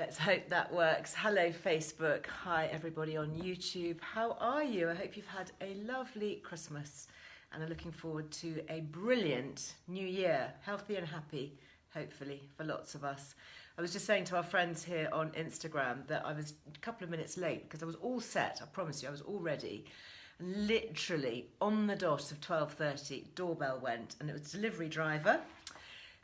Let's hope that works. Hello, Facebook. Hi, everybody on YouTube. How are you? I hope you've had a lovely Christmas and are looking forward to a brilliant new year. Healthy and happy, hopefully, for lots of us. I was just saying to our friends here on Instagram that I was a couple of minutes late because I was all set. I promise you, I was all ready. And literally on the dot of 12:30, doorbell went and it was a delivery driver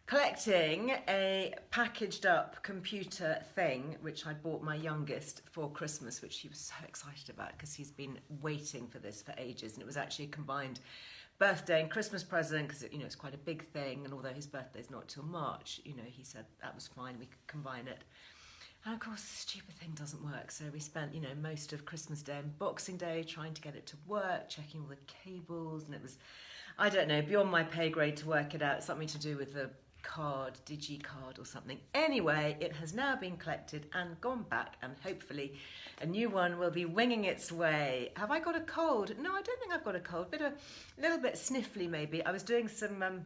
collecting a packaged up computer thing, which I bought my youngest for Christmas, which he was so excited about because he's been waiting for this for ages. And it was actually a combined birthday and Christmas present because, it's quite a big thing. And although his birthday's not till March, he said that was fine, we could combine it. And of course, the stupid thing doesn't work. So we spent, most of Christmas Day and Boxing Day trying to get it to work, checking all the cables. And it was, I don't know, beyond my pay grade to work it out, something to do with the digicard or something. Anyway, it has now been collected and gone back, and hopefully a new one will be winging its way. Have I got a cold? No, I don't think I've got a cold. A little bit sniffly maybe. I was doing some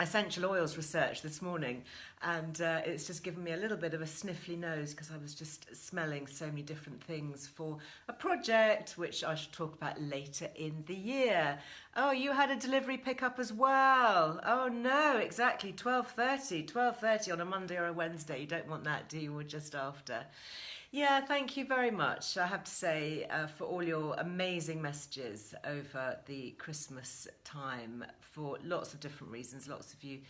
essential oils research this morning, and it's just given me a little bit of a sniffly nose because I was just smelling so many different things for a project which I shall talk about later in the year. Oh, you had a delivery pickup as well. Oh no, exactly, 12:30 on a Monday or a Wednesday. You don't want that, do you? Or just after. Yeah, thank you very much. I have to say, for all your amazing messages over the Christmas time for lots of different reasons, lots of you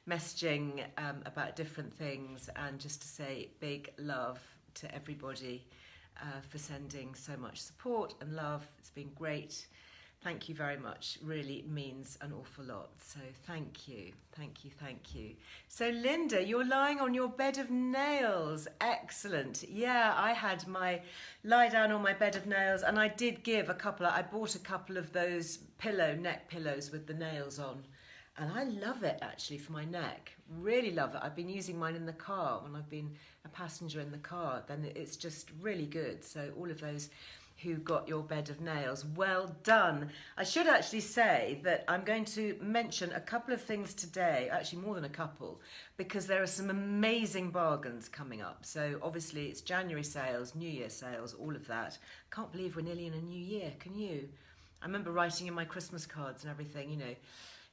messaging about different things, and just to say big love to everybody for sending so much support and love. It's been great. Thank you very much. Really means an awful lot. So thank you, thank you, thank you. So Linda, you're lying on your bed of nails. Excellent. Yeah, I had my lie down on my bed of nails, and I did give I bought a couple of those neck pillows with the nails on. And I love it actually for my neck. Really love it. I've been using mine in the car when I've been a passenger in the car. Then it's just really good. So all of those who got your bed of nails, well done. I should actually say that I'm going to mention a couple of things today, actually more than a couple, because there are some amazing bargains coming up. So obviously it's January sales, New Year sales, all of that. Can't believe we're nearly in a new year, can you? I remember writing in my Christmas cards and everything,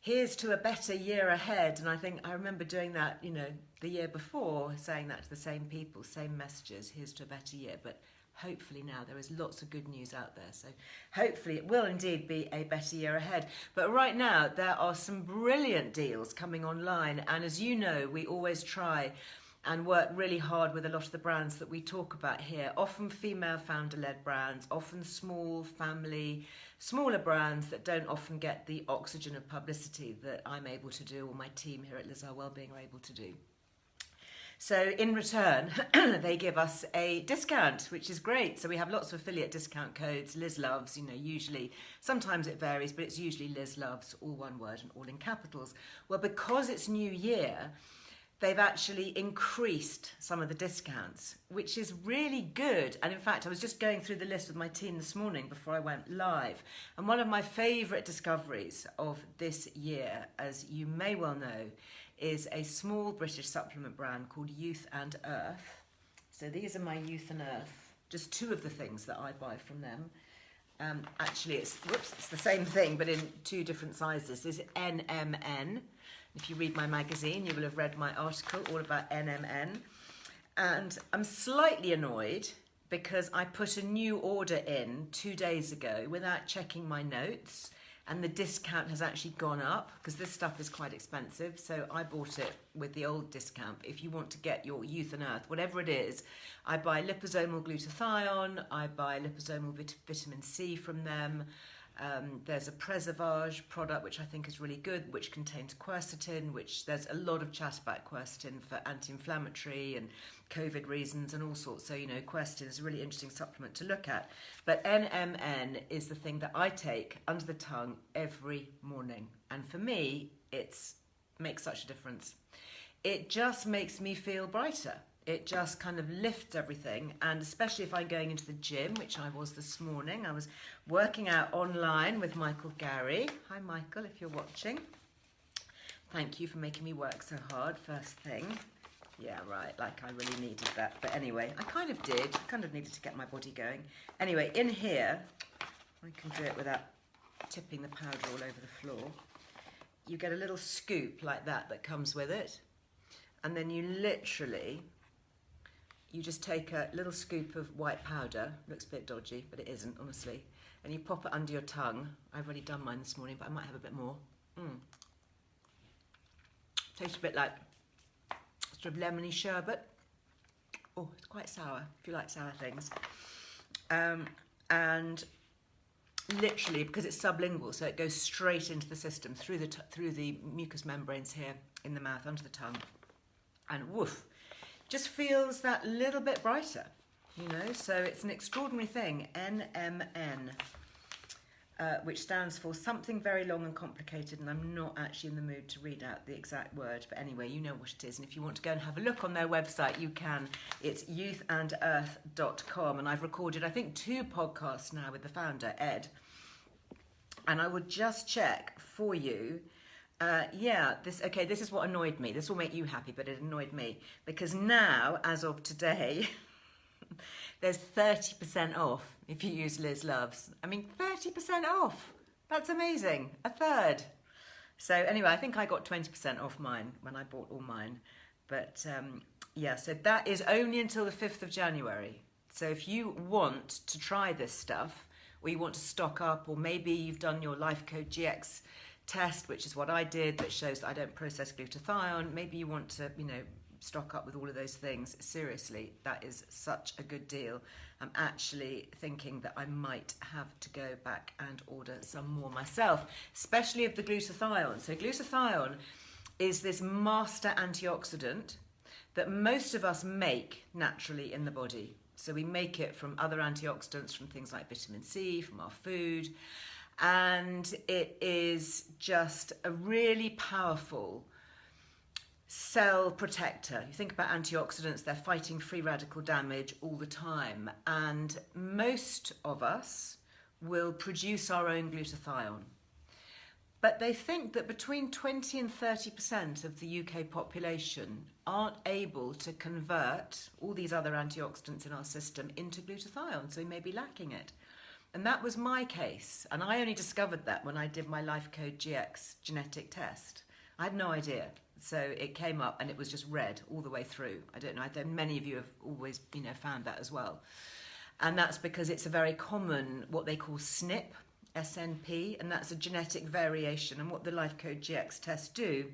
here's to a better year ahead. And I remember doing that, the year before, saying that to the same people, same messages, here's to a better year. But hopefully now there is lots of good news out there. So hopefully it will indeed be a better year ahead. But right now there are some brilliant deals coming online. And as you know, we always try and work really hard with a lot of the brands that we talk about here. Often female founder-led brands, often small family, smaller brands that don't often get the oxygen of publicity that I'm able to do, or my team here at Earle Wellbeing are able to do. So in return, they give us a discount, which is great. So we have lots of affiliate discount codes. Liz Loves, usually, sometimes it varies, but it's usually Liz Loves, all one word and all in capitals. Well, because it's New Year, they've actually increased some of the discounts, which is really good. And in fact, I was just going through the list with my team this morning before I went live. And one of my favourite discoveries of this year, as you may well know, is a small British supplement brand called Youth and Earth. So these are my Youth and Earth, just two of the things that I buy from them. Actually, it's the same thing, but in two different sizes. This is NMN. If you read my magazine, you will have read my article all about NMN. And I'm slightly annoyed because I put a new order in 2 days ago without checking my notes. And the discount has actually gone up because this stuff is quite expensive. So I bought it with the old discount. If you want to get your Youth and Earth, whatever it is, I buy liposomal glutathione, I buy liposomal vitamin C from them. There's a Preservage product, which I think is really good, which contains quercetin, which there's a lot of chat about quercetin for anti-inflammatory and COVID reasons and all sorts. So, quercetin is a really interesting supplement to look at. But NMN is the thing that I take under the tongue every morning. And for me, it makes such a difference. It just makes me feel brighter. It just kind of lifts everything, and especially if I'm going into the gym, which I was this morning. I was working out online with Michael Gary. Hi Michael, if you're watching. Thank you for making me work so hard, first thing. Yeah, right, like I really needed that. But anyway, I kind of did. I kind of needed to get my body going. Anyway, in here, I can do it without tipping the powder all over the floor. You get a little scoop like that comes with it. And then you literally, you just take a little scoop of white powder. Looks a bit dodgy, but it isn't, honestly. And you pop it under your tongue. I've already done mine this morning, but I might have a bit more. Tastes a bit like sort of lemony sherbet. Oh, it's quite sour, if you like sour things. And literally, because it's sublingual, so it goes straight into the system through the mucous membranes here in the mouth, under the tongue. And woof, just feels that little bit brighter, you know. So it's an extraordinary thing, NMN, which stands for something very long and complicated, and I'm not actually in the mood to read out the exact word, but anyway, you know what it is, and if you want to go and have a look on their website, you can. It's youthandearth.com, and I've recorded, I think, 2 podcasts now with the founder, Ed, and I would just check for you. This is what annoyed me. This will make you happy, but it annoyed me, because now, as of today, there's 30% off if you use Liz Loves. I mean, 30% off. That's amazing. A third. So anyway, I think I got 20% off mine when I bought all mine. But so that is only until the 5th of January. So if you want to try this stuff, or you want to stock up, or maybe you've done your Life Code GX test, which is what I did, that shows that I don't process glutathione. Maybe you want to, stock up with all of those things. Seriously, that is such a good deal. I'm actually thinking that I might have to go back and order some more myself, especially of the glutathione. So glutathione is this master antioxidant that most of us make naturally in the body. So we make it from other antioxidants, from things like vitamin C, from our food, and it is just a really powerful cell protector. You think about antioxidants, they're fighting free radical damage all the time, and most of us will produce our own glutathione. But they think that between 20 and 30% of the UK population aren't able to convert all these other antioxidants in our system into glutathione, so we may be lacking it. And that was my case, and I only discovered that when I did my Life Code GX genetic test. I had no idea. So it came up and it was just red all the way through. I don't know, many of you have always, found that as well. And that's because it's a very common, what they call SNP, SNP, and that's a genetic variation. And what the Life Code GX tests do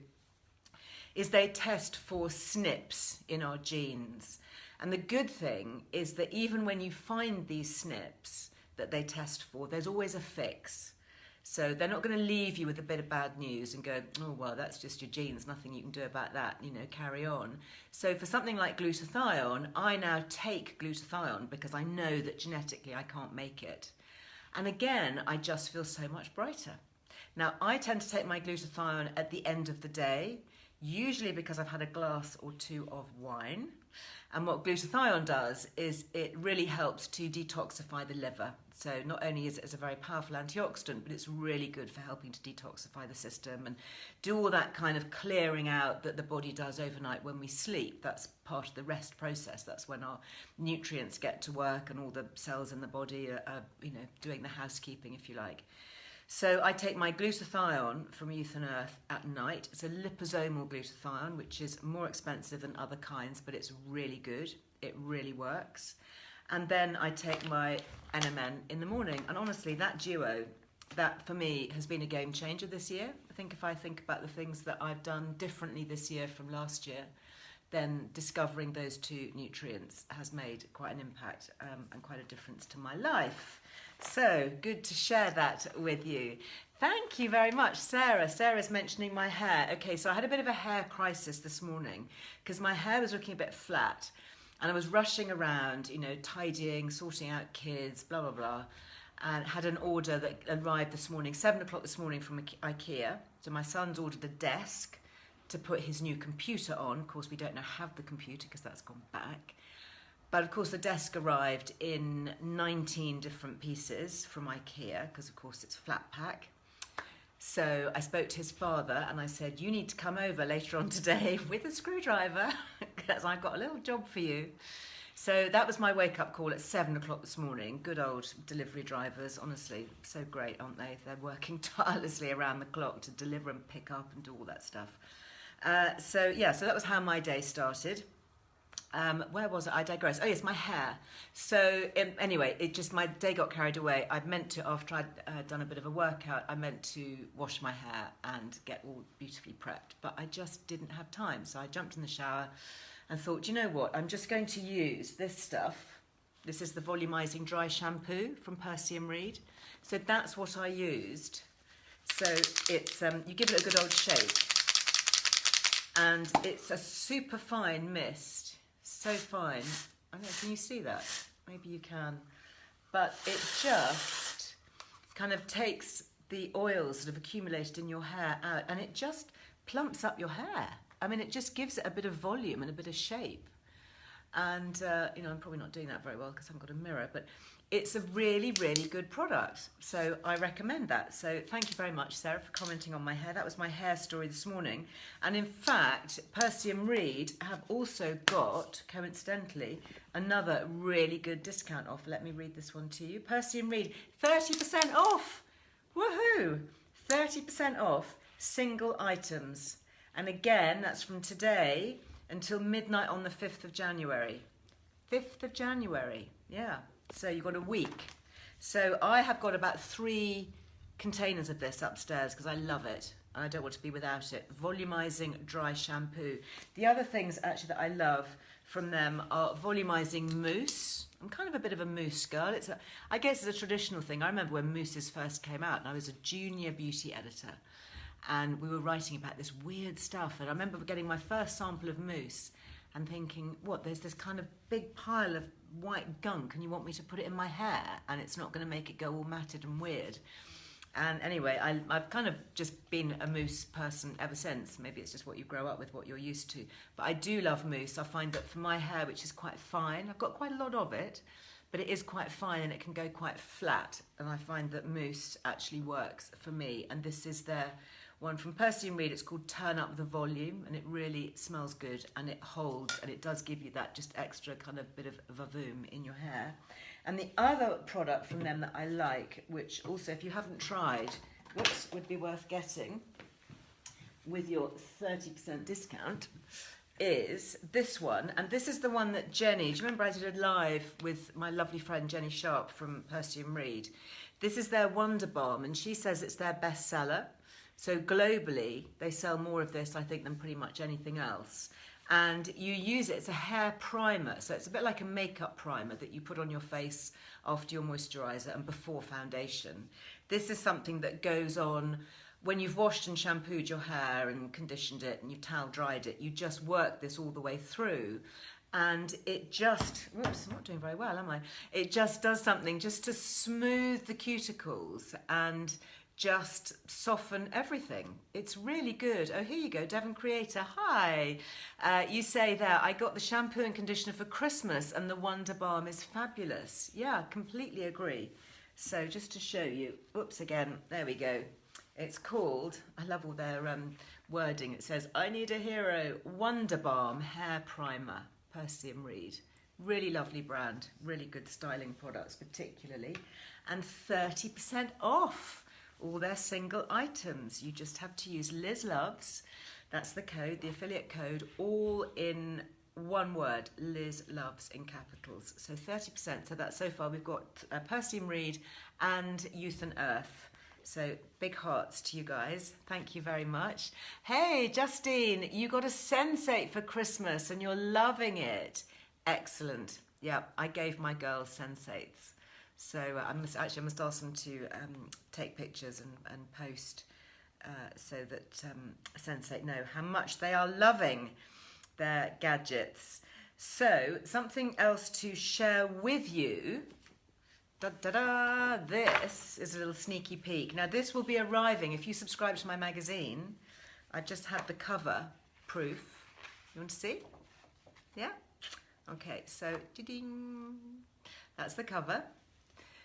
is they test for SNPs in our genes. And the good thing is that even when you find these SNPs that they test for, there's always a fix. So they're not going to leave you with a bit of bad news and go, oh, well, that's just your genes, nothing you can do about that, carry on. So for something like glutathione, I now take glutathione because I know that genetically I can't make it. And again, I just feel so much brighter. Now, I tend to take my glutathione at the end of the day, usually because I've had a glass or 2 of wine. And what glutathione does is it really helps to detoxify the liver. So not only is it a very powerful antioxidant, but it's really good for helping to detoxify the system and do all that kind of clearing out that the body does overnight when we sleep. That's part of the rest process. That's when our nutrients get to work and all the cells in the body are doing the housekeeping, if you like. So I take my glutathione from Youth and Earth at night. It's a liposomal glutathione, which is more expensive than other kinds, but it's really good. It really works. And then I take my NMN in the morning. And honestly, that duo, that for me has been a game changer this year. I think if I think about the things that I've done differently this year from last year, then discovering those 2 nutrients has made quite an impact and quite a difference to my life. So good to share that with you. Thank you very much, Sarah. Sarah's mentioning my hair. Okay, so I had a bit of a hair crisis this morning because my hair was looking a bit flat and I was rushing around, tidying, sorting out kids, blah, blah, blah, and had an order that arrived this morning, 7 o'clock this morning from IKEA. So my son's ordered a desk to put his new computer on. Of course, we don't now have the computer because that's gone back. But of course, the desk arrived in 19 different pieces from IKEA because, of course, it's flat pack. So I spoke to his father and I said, you need to come over later on today with a screwdriver because I've got a little job for you. So that was my wake-up call at 7 o'clock this morning. Good old delivery drivers, honestly, so great, aren't they? They're working tirelessly around the clock to deliver and pick up and do all that stuff. So that was how my day started. Where was it? I digress. Oh yes, my hair. So anyway, my day got carried away. I'd meant to, after I'd done a bit of a workout, I meant to wash my hair and get all beautifully prepped, but I just didn't have time. So I jumped in the shower and thought, you know what, I'm just going to use this stuff. This is the volumizing dry shampoo from Percy and Reed. So that's what I used. So it's, you give it a good old shake. And it's a super fine mist. So fine. I don't know, can you see that? Maybe you can. But it just kind of takes the oils that have accumulated in your hair out, and it just plumps up your hair. I mean, it just gives it a bit of volume and a bit of shape. And, I'm probably not doing that very well because I haven't got a mirror, but it's a really, really good product. So I recommend that. So thank you very much, Sarah, for commenting on my hair. That was my hair story this morning. And in fact, Percy and Reed have also got, coincidentally, another really good discount offer. Let me read this one to you. Percy and Reed, 30% off. Woohoo! 30% off single items. And again, that's from today until midnight on the 5th of January. 5th of January, yeah. So you've got a week. So I have got about 3 containers of this upstairs because I love it. And I don't want to be without it. Volumizing dry shampoo. The other things actually that I love from them are volumizing mousse. I'm kind of a bit of a mousse girl. I guess it's a traditional thing. I remember when mousses first came out and I was a junior beauty editor. And we were writing about this weird stuff. And I remember getting my first sample of mousse and thinking, what, there's this kind of big pile of white gunk and you want me to put it in my hair and it's not going to make it go all matted and weird. And anyway, I've kind of just been a mousse person ever since. Maybe it's just what you grow up with, what you're used to. But I do love mousse. I find that for my hair, which is quite fine, I've got quite a lot of it, but it is quite fine and it can go quite flat. And I find that mousse actually works for me. And this is their one from Percy and Reed. It's called Turn Up the Volume, and it really smells good and it holds and it does give you that just extra kind of bit of vavoom in your hair. And the other product from them that I like, which also if you haven't tried, would be worth getting with your 30% discount, is this one. And this is the one that Jenny, do you remember I did a live with my lovely friend Jenny Sharp from Percy and Reed? This is their Wonder Balm and she says it's their bestseller. So globally, they sell more of this, I think, than pretty much anything else. And you use it, it's a hair primer. So it's a bit like a makeup primer that you put on your face after your moisturiser and before foundation. This is something that goes on when you've washed and shampooed your hair and conditioned it and you've towel dried it. You just work this all the way through. And it just, whoops, I'm not doing very well, am I? It just does something just to smooth the cuticles and just soften everything. It's really good. Oh, here you go, Devon Creator. Hi. You say there, I got the shampoo and conditioner for Christmas and the Wonder Balm is fabulous. Yeah, completely agree. So just to show you, oops, again, there we go. It's called, I love all their wording. It says, I Need a Hero Wonder Balm Hair Primer, Percy and Reed. Really lovely brand, really good styling products particularly. And 30% off all their single items. You just have to use Liz Loves. That's the code, the affiliate code, all in one word, Liz Loves in capitals. So 30%. So that's so far we've got Percy and Reed and Youth and Earth. So big hearts to you guys. Thank you very much. Hey, Justine, you got a Sensate for Christmas and you're loving it. Excellent. Yeah, I gave my girls Sensates. So I must ask them to take pictures and post so that Sensate know how much they are loving their gadgets. So something else to share with you. This is a little sneaky peek. Now this will be arriving if you subscribe to my magazine. I just had the cover proof. You want to see? Yeah? Okay, so ding. That's the cover.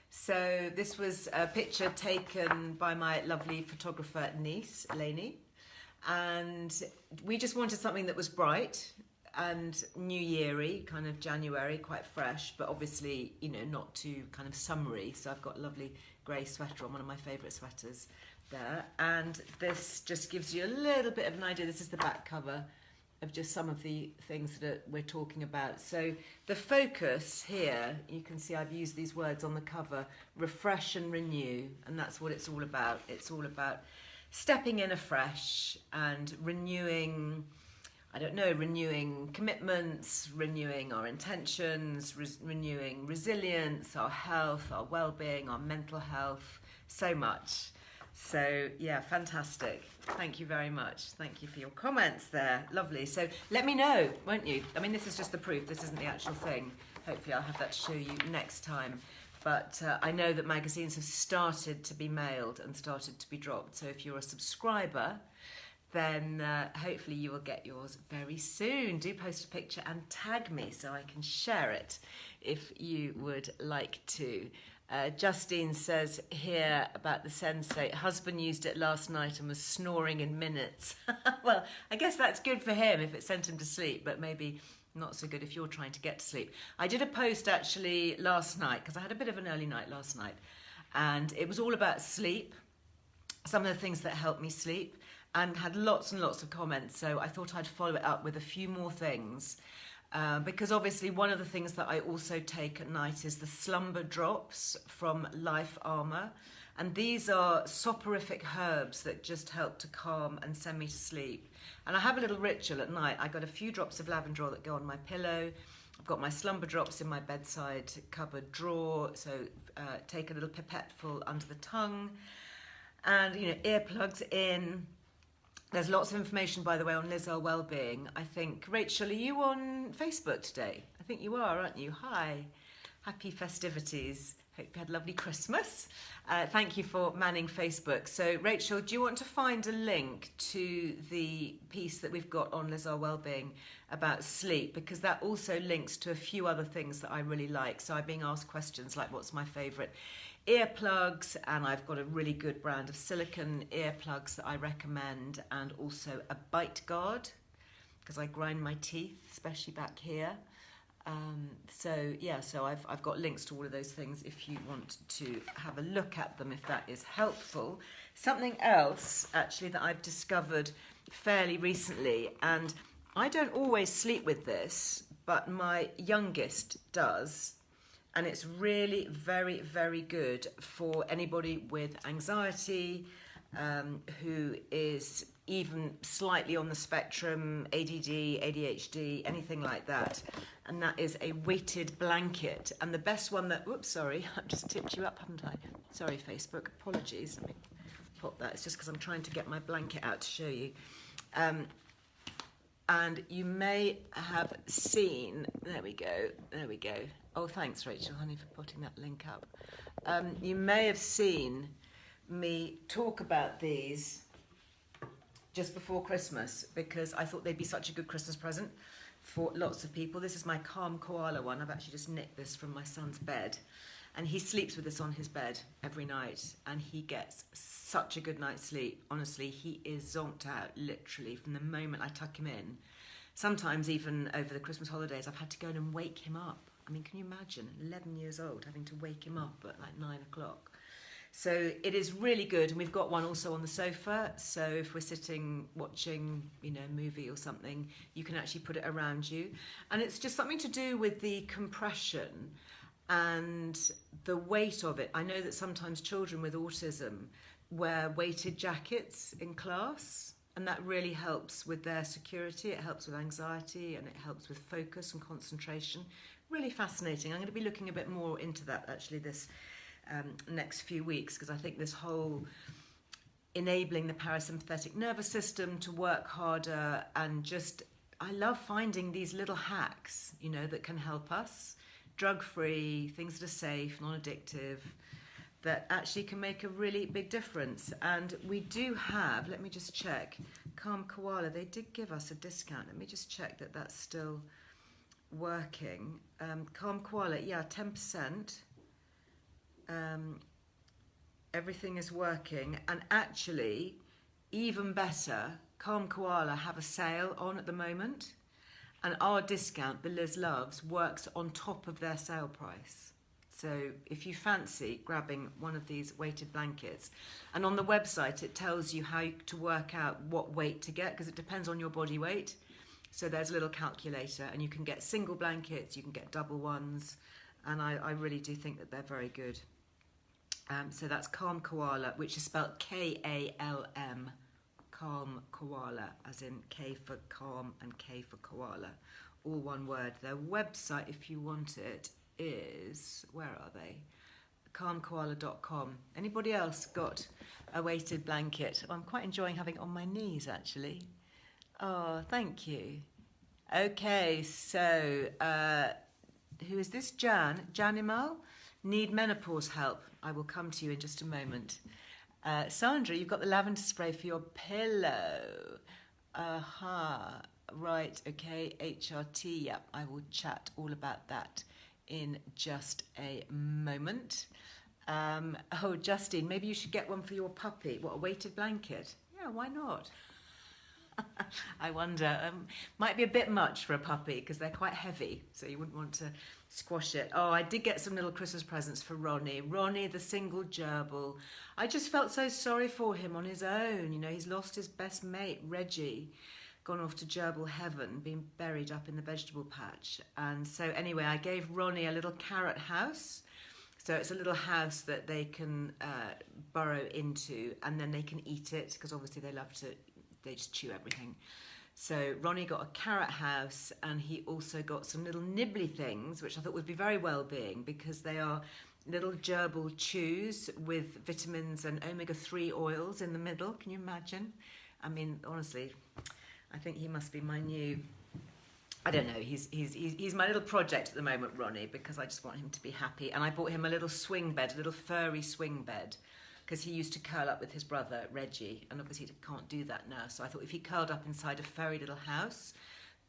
So this was a picture taken by my lovely photographer niece, Lainey, and we just wanted something that was bright and New Year-y, kind of January, quite fresh, but obviously, you know, not too kind of summery. So I've got a lovely grey sweater on, one of my favourite sweaters there. And this just gives you a little bit of an idea. This is the back cover of just some of the things that we're talking about. So the focus here, you can see I've used these words on the cover, refresh and renew, and that's what it's all about. It's all about stepping in afresh and renewing, I don't know, renewing commitments, renewing our intentions, renewing resilience, our health, our well-being, our mental health, so much. So yeah, fantastic. Thank you very much. Thank you for your comments there. Lovely. So let me know, won't you? I mean, this is just the proof. This isn't the actual thing. Hopefully I'll have that to show you next time. But I know that magazines have started to be mailed and started to be dropped. So if you're a subscriber, then hopefully you will get yours very soon. Do post a picture and tag me so I can share it if you would like to. Justine says here about the Sensate, husband used it last night and was snoring in minutes. Well, I guess that's good for him if it sent him to sleep, but maybe not so good if you're trying to get to sleep. I did a post actually last night, because I had a bit of an early night last night, and it was all about sleep, some of the things that help me sleep, and had lots and lots of comments, so I thought I'd follow it up with a few more things. Because obviously one of the things that I also take at night is the slumber drops from Life Armour, and these are soporific herbs that just help to calm and send me to sleep. And I have a little ritual at night. I got a few drops of lavender oil that go on my pillow. I've got my slumber drops in my bedside cupboard drawer, so take a little pipette full under the tongue, and you know, earplugs in. There's lots of information, by the way, on Earle Wellbeing. I think, Rachel, are you on Facebook today? I think you are, aren't you? Hi. Happy festivities. Hope you had a lovely Christmas. Thank you for manning Facebook. So, Rachel, do you want to find a link to the piece that we've got on Earle Wellbeing about sleep? Because that also links to a few other things that I really like. So I'm being asked questions like, what's my favourite earplugs, and I've got a really good brand of silicone earplugs that I recommend, and also a bite guard because I grind my teeth, especially back here. So yeah, so I've got links to all of those things if you want to have a look at them, if that is helpful. Something else actually that I've discovered fairly recently, and I don't always sleep with this, but my youngest does. And it's really very, very good for anybody with anxiety, who is even slightly on the spectrum, ADD, ADHD, anything like that. And that is a weighted blanket. And the best one that, oops, sorry, I've just tipped you up, haven't I? Sorry, Facebook, apologies. Let me pop that. It's just because I'm trying to get my blanket out to show you. And you may have seen, there we go. Oh, thanks, Rachel, honey, for putting that link up. You may have seen me talk about these just before Christmas, because I thought they'd be such a good Christmas present for lots of people. This is my Calm Koala one. I've actually just nicked this from my son's bed, and he sleeps with this on his bed every night, and he gets such a good night's sleep. Honestly, he is zonked out literally from the moment I tuck him in. Sometimes even over the Christmas holidays, I've had to go in and wake him up. I mean, can you imagine 11 years old having to wake him up at like 9 o'clock? So it is really good, and we've got one also on the sofa, so if we're sitting watching, you know, a movie or something, you can actually put it around you. And it's just something to do with the compression and the weight of it. I know that sometimes children with autism wear weighted jackets in class, and that really helps with their security, it helps with anxiety, and it helps with focus and concentration. Really fascinating. I'm going to be looking a bit more into that actually this next few weeks, because I think this whole enabling the parasympathetic nervous system to work harder, and just, I love finding these little hacks, you know, that can help us, drug-free, things that are safe, non-addictive, that actually can make a really big difference. And we do have, let me just check, Calm Koala, they did give us a discount. Let me just check that that's still working. Calm Koala, yeah, 10%. Everything is working, and actually even better, Calm Koala have a sale on at the moment, And our discount, the Liz Loves, works on top of their sale price. So if you fancy grabbing one of these weighted blankets, and on the website it tells you how to work out what weight to get, because it depends on your body weight. So there's a little calculator, and you can get single blankets, you can get double ones, and I really do think that they're very good. So that's Calm Koala, which is spelled K-A-L-M. Calm Koala, as in K for calm and K for koala, all one word. Their website, if you want it, is, where are they? calmkoala.com. Anybody else got a weighted blanket? I'm quite enjoying having it on my knees, actually. Oh, thank you. Okay, so who is this? Janimal? Need menopause help? I will come to you in just a moment. Sandra, you've got the lavender spray for your pillow. Aha, right, okay, HRT, yep, I will chat all about that in just a moment. Oh, Justine, maybe you should get one for your puppy. What, a weighted blanket? Yeah, why not? I wonder, might be a bit much for a puppy because they're quite heavy, so you wouldn't want to squash it. Oh, I did get some little Christmas presents for Ronnie. Ronnie, the single gerbil. I just felt so sorry for him on his own. You know, he's lost his best mate, Reggie, gone off to gerbil heaven, been buried up in the vegetable patch. And so anyway, I gave Ronnie a little carrot house. So it's a little house that they can burrow into, and then they can eat it, because obviously they just chew everything. So Ronnie got a carrot house, and he also got some little nibbly things, which I thought would be very well-being, because they are little gerbil chews with vitamins and omega-3 oils in the middle. Can you imagine? I mean, honestly, I think he must be my new, I don't know, he's my little project at the moment, Ronnie, because I just want him to be happy. And I bought him a little swing bed, a little furry swing bed, because he used to curl up with his brother, Reggie, and obviously he can't do that now. So I thought if he curled up inside a furry little house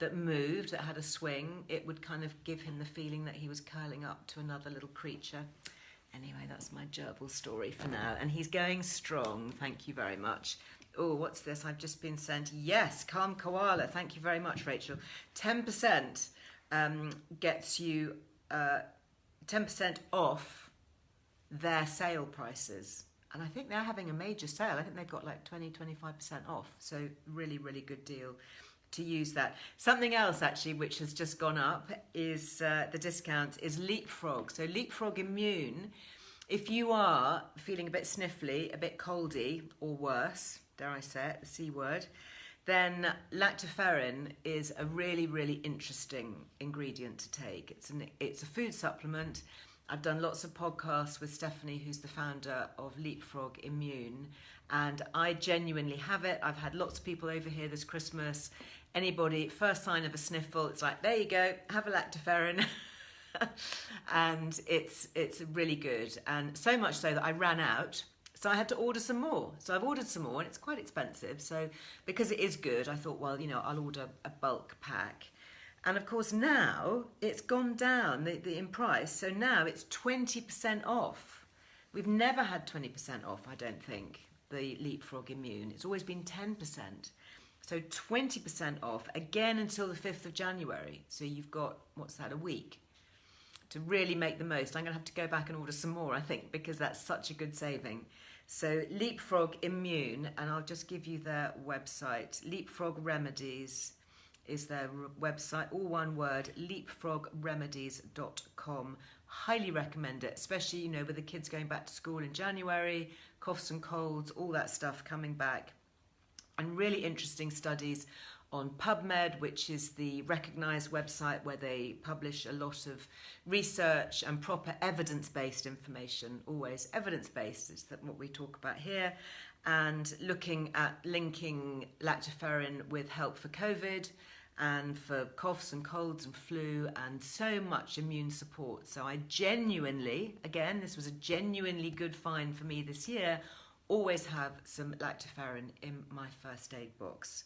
that moved, that had a swing, it would kind of give him the feeling that he was curling up to another little creature. Anyway, that's my gerbil story for now. And he's going strong, thank you very much. Oh, what's this? I've just been sent. Yes, Calm Koala. Thank you very much, Rachel. 10% gets you 10% off their sale prices. And I think they're having a major sale. I think they've got like 20-25% off. So really, really good deal to use that. Something else actually which has just gone up is the discount is Leapfrog. So Leapfrog Immune, if you are feeling a bit sniffly, a bit coldy or worse, dare I say it, the C word, then lactoferrin is a really, really interesting ingredient to take. It's a food supplement. I've done lots of podcasts with Stephanie, who's the founder of Leapfrog Immune, and I genuinely have it. I've had lots of people over here this Christmas. Anybody, first sign of a sniffle, it's like, there you go, have a lactoferrin. And it's really good. And so much so that I ran out. So I had to order some more. So I've ordered some more, and it's quite expensive. So because it is good, I thought, well, you know, I'll order a bulk pack. And of course now it's gone down in price. So now it's 20% off. We've never had 20% off, I don't think, the Leapfrog Immune. It's always been 10%. So 20% off again until the 5th of January. So you've got, what's that, a week to really make the most. I'm going to have to go back and order some more, I think, because that's such a good saving. So Leapfrog Immune, and I'll just give you their website. Leapfrog Remedies is their website, all one word, leapfrogremedies.com. Highly recommend it, especially, you know, with the kids going back to school in January, coughs and colds, all that stuff coming back. And really interesting studies on PubMed, which is the recognised website where they publish a lot of research and proper evidence-based information, always evidence-based is what we talk about here, and looking at linking lactoferrin with help for COVID and for coughs and colds and flu and so much immune support. So I genuinely, again, this was a genuinely good find for me this year, always have some lactoferrin in my first aid box.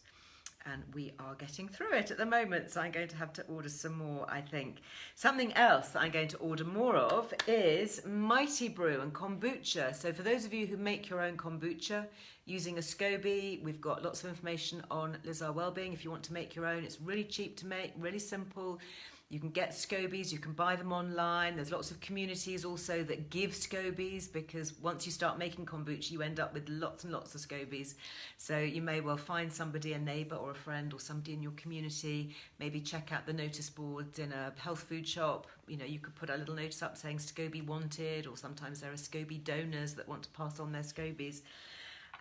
and we are getting through it at the moment, so I'm going to have to order some more, I think. Something else that I'm going to order more of is Mighty Brew and Kombucha. So for those of you who make your own kombucha using a SCOBY, we've got lots of information on Earle Wellbeing. If you want to make your own, it's really cheap to make, really simple. You can get SCOBYs, you can buy them online. There's lots of communities also that give SCOBYs, because once you start making kombucha, you end up with lots and lots of SCOBYs. So you may well find somebody, a neighbour or a friend or somebody in your community. Maybe check out the notice boards in a health food shop. You know, you could put a little notice up saying SCOBY wanted, or sometimes there are SCOBY donors that want to pass on their SCOBYs.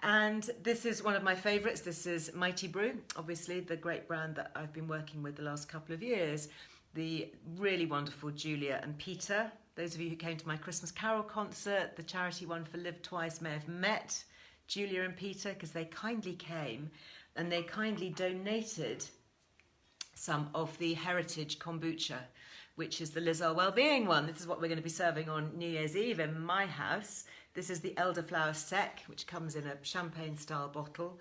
And this is one of my favourites. This is Mighty Brew, obviously the great brand that I've been working with the last couple of years. The really wonderful Julia and Peter. Those of you who came to my Christmas Carol concert, the charity one for Live Twice, may have met Julia and Peter, because they kindly came and they kindly donated some of the heritage kombucha, which is the Earle Wellbeing one. This is what we're going to be serving on New Year's Eve in my house. This is the elderflower sec, which comes in a champagne style bottle.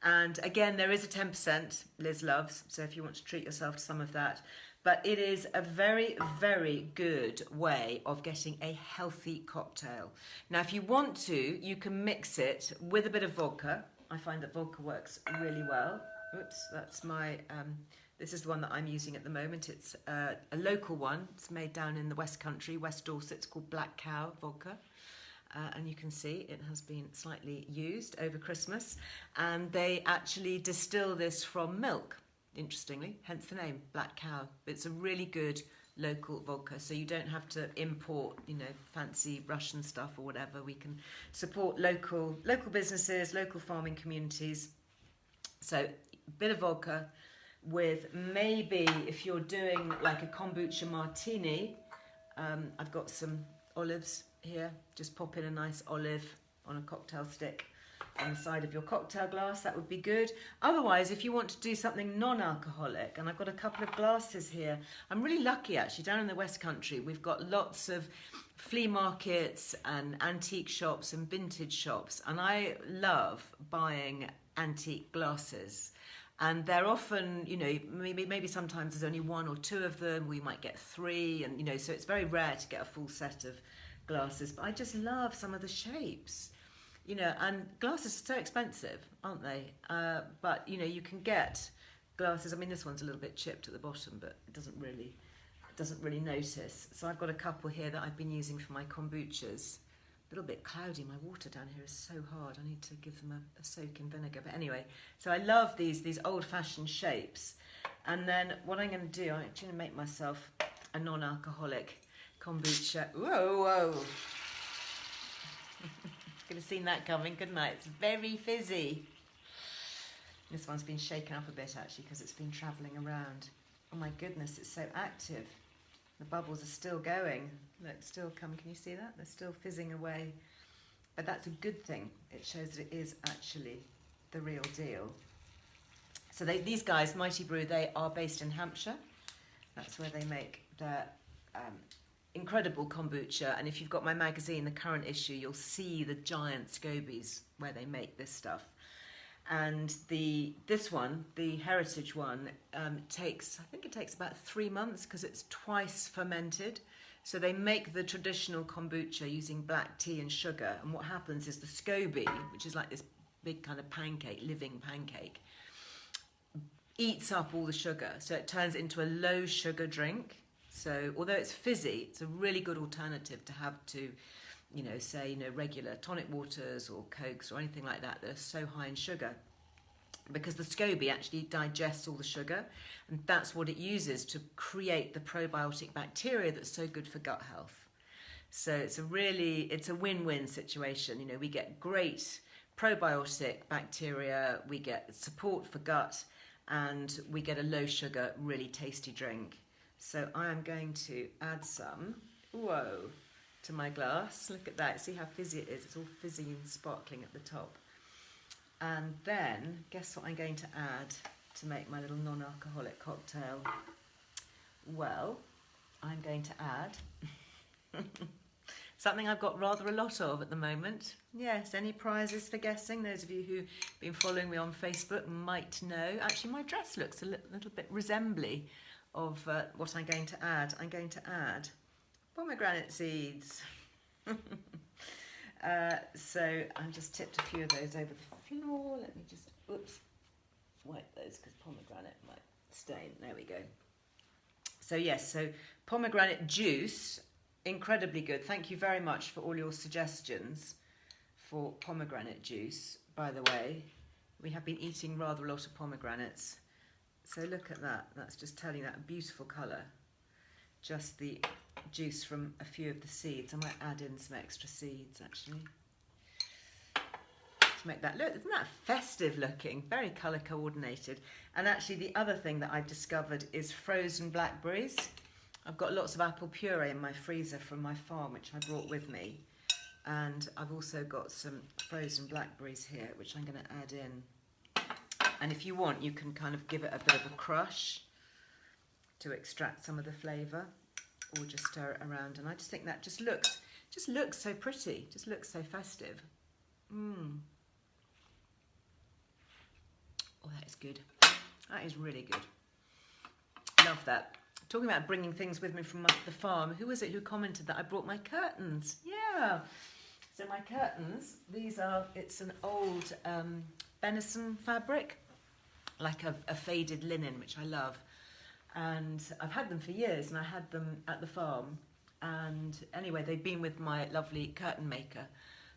And again, there is a 10% Liz loves, so if you want to treat yourself to some of that. But it is a very, very good way of getting a healthy cocktail. Now, if you want to, you can mix it with a bit of vodka. I find that vodka works really well. Oops, that's my, this is the one that I'm using at the moment. It's a local one. It's made down in the West Country, West Dorset. It's called Black Cow vodka. And you can see it has been slightly used over Christmas. And they actually distill this from milk, interestingly, hence the name, Black Cow. It's a really good local vodka, so you don't have to import, you know, fancy Russian stuff or whatever. We can support local businesses, local farming communities. So a bit of vodka with, maybe if you're doing like a kombucha martini, I've got some olives here. Just pop in a nice olive on a cocktail stick on the side of your cocktail glass. That would be good. Otherwise, if you want to do something non-alcoholic, and I've got a couple of glasses here. I'm really lucky actually, down in the West Country we've got lots of flea markets and antique shops and vintage shops, and I love buying antique glasses. And they're often, you know, maybe sometimes there's only one or two of them. We might get three, and you know, so it's very rare to get a full set of glasses. But I just love some of the shapes, you know, and glasses are so expensive, aren't they? But you know, you can get glasses. I mean, this one's a little bit chipped at the bottom, but it doesn't really notice. So I've got a couple here that I've been using for my kombuchas. A little bit cloudy. My water down here is so hard. I need to give them a soak in vinegar. But anyway, so I love these old-fashioned shapes. And then what I'm going to do, I'm actually going to make myself a non-alcoholic kombucha. Whoa. Could have seen that coming, couldn't I? It's very fizzy. This one's been shaken up a bit actually, because it's been travelling around. Oh my goodness, it's so active. The bubbles are still going. Look, still coming. Can you see that? They're still fizzing away. But that's a good thing. It shows that it is actually the real deal. So these guys, Mighty Brew, they are based in Hampshire. That's where they make their incredible kombucha. And if you've got my magazine, the current issue, you'll see the giant scobies where they make this stuff. And this one, the heritage one, I think it takes about 3 months, because it's twice fermented. So they make the traditional kombucha using black tea and sugar. And what happens is the SCOBY, which is like this big kind of pancake, living pancake, eats up all the sugar. So it turns into a low sugar drink. So although it's fizzy, it's a really good alternative to have to, you know, say, you know, regular tonic waters or Cokes or anything like that are so high in sugar, because the SCOBY actually digests all the sugar, and that's what it uses to create the probiotic bacteria that's so good for gut health. So it's a win-win situation. You know, we get great probiotic bacteria, we get support for gut, and we get a low sugar, really tasty drink. So I am going to add some, to my glass. Look at that, see how fizzy it is. It's all fizzy and sparkling at the top. And then, guess what I'm going to add to make my little non-alcoholic cocktail? Well, I'm going to add Something I've got rather a lot of at the moment. Yes, any prizes for guessing? Those of you who've been following me on Facebook might know. Actually, my dress looks a little bit resembly of what I'm going to add. I'm going to add pomegranate seeds. So I just tipped a few of those over the floor. Let me just, wipe those because pomegranate might stain. There we go. So yes, so pomegranate juice, incredibly good. Thank you very much for all your suggestions for pomegranate juice. By the way, we have been eating rather a lot of pomegranates. So look at that. That's just telling that beautiful colour. Just the juice from a few of the seeds. I might add in some extra seeds actually to make that look. Isn't that festive looking? Very colour coordinated. And actually the other thing that I've discovered is frozen blackberries. I've got lots of apple puree in my freezer from my farm, which I brought with me. And I've also got some frozen blackberries here, which I'm going to add in. And if you want, you can kind of give it a bit of a crush to extract some of the flavour, or just stir it around. And I just think that just looks so pretty, just looks so festive. Oh, that is good. That is really good. Love that. Talking about bringing things with me from the farm, who was it who commented that I brought my curtains? Yeah. So my curtains, it's an old venison fabric, like a faded linen, which I love. And I've had them for years, and I had them at the farm. And anyway, they've been with my lovely curtain maker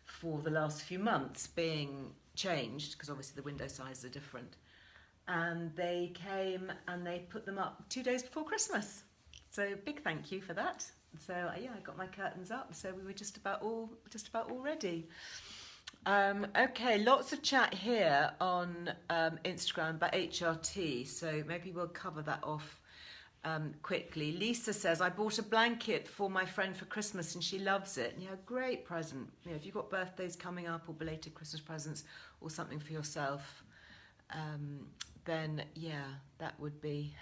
for the last few months, being changed, because obviously the window sizes are different. And they came and they put them up 2 days before Christmas. So big thank you for that. So yeah, I got my curtains up, so we were just about all ready. Okay, lots of chat here on Instagram about HRT, so maybe we'll cover that off quickly. Lisa says, I bought a blanket for my friend for Christmas and she loves it. Yeah, great present. You know, if you've got birthdays coming up or belated Christmas presents or something for yourself, then yeah, that would be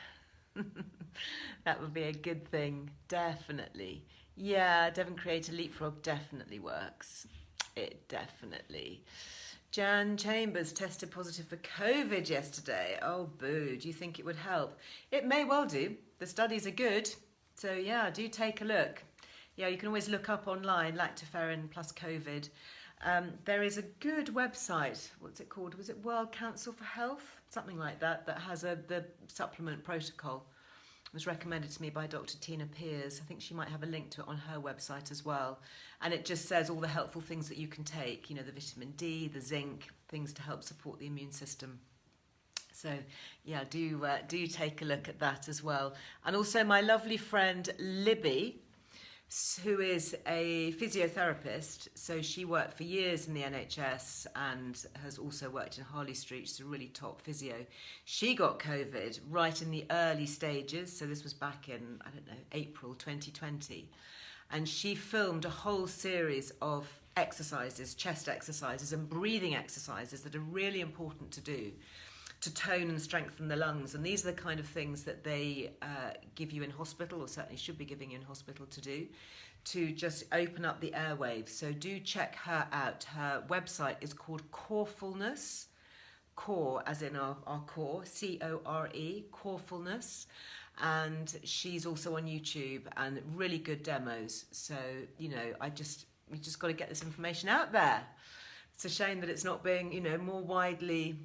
that would be a good thing, definitely. Yeah, Devon Creator Leapfrog definitely works. It definitely. Jan Chambers tested positive for COVID yesterday. Oh, boo. Do you think it would help? It may well do. The studies are good. So, yeah, do take a look. Yeah, you can always look up online, lactoferrin plus COVID. There is a good website. What's it called? Was it World Council for Health? Something like that, that has the supplement protocol. It was recommended to me by Dr. Tina Pears. I think she might have a link to it on her website as well. And it just says all the helpful things that you can take, you know, the vitamin D, the zinc, things to help support the immune system. So, yeah, do take a look at that as well. And also my lovely friend Libby, who is a physiotherapist. So she worked for years in the NHS and has also worked in Harley Street. She's a really top physio. She got COVID right in the early stages. So this was back in, I don't know, April 2020. And she filmed a whole series of exercises, chest exercises and breathing exercises that are really important to do to tone and strengthen the lungs. And these are the kind of things that they give you in hospital, or certainly should be giving you in hospital to do, to just open up the airwaves. So do check her out. Her website is called Corefulness, core as in our core, C-O-R-E, Corefulness. And she's also on YouTube and really good demos. So, you know, we just got to get this information out there. It's a shame that it's not being, you know, more widely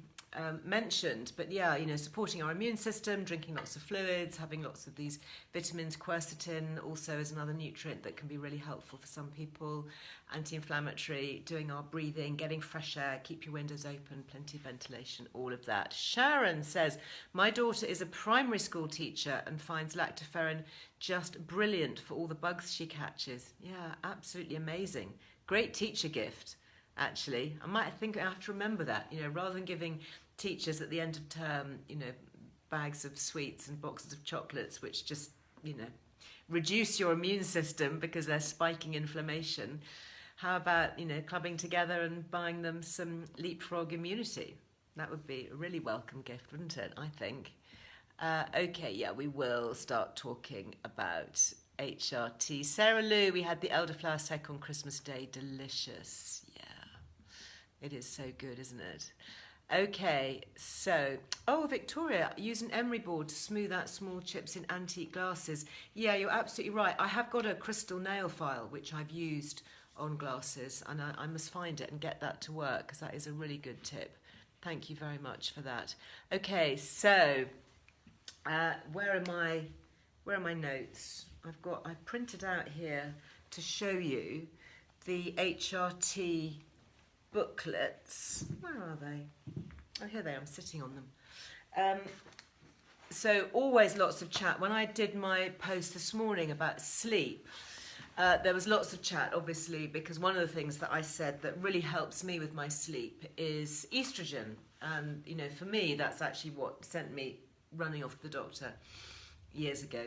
mentioned, but yeah, you know, supporting our immune system, drinking lots of fluids, having lots of these vitamins. Quercetin also is another nutrient that can be really helpful for some people. Anti-inflammatory, doing our breathing, getting fresh air, keep your windows open, plenty of ventilation, all of that. Sharon says, my daughter is a primary school teacher and finds lactoferrin just brilliant for all the bugs she catches. Yeah, absolutely amazing. Great teacher gift. Actually, I have to remember that, you know, rather than giving teachers at the end of term, you know, bags of sweets and boxes of chocolates, which just, you know, reduce your immune system because they're spiking inflammation. How about, you know, clubbing together and buying them some Leapfrog immunity? That would be a really welcome gift, wouldn't it? I think. Okay, yeah, we will start talking about HRT. Sarah Lou, we had the elderflower sec on Christmas Day. Delicious. Yeah, it is so good, isn't it? Okay, so, oh, Victoria, use an emery board to smooth out small chips in antique glasses. Yeah, you're absolutely right. I have got a crystal nail file, which I've used on glasses, and I must find it and get that to work, because that is a really good tip. Thank you very much for that. Okay, so where are my notes? I've printed out here to show you the HRT booklets. Where are they? Oh, here they are. I'm sitting on them. So always lots of chat. When I did my post this morning about sleep, there was lots of chat, obviously, because one of the things that I said that really helps me with my sleep is estrogen. And, you know, for me, that's actually what sent me running off to the doctor years ago.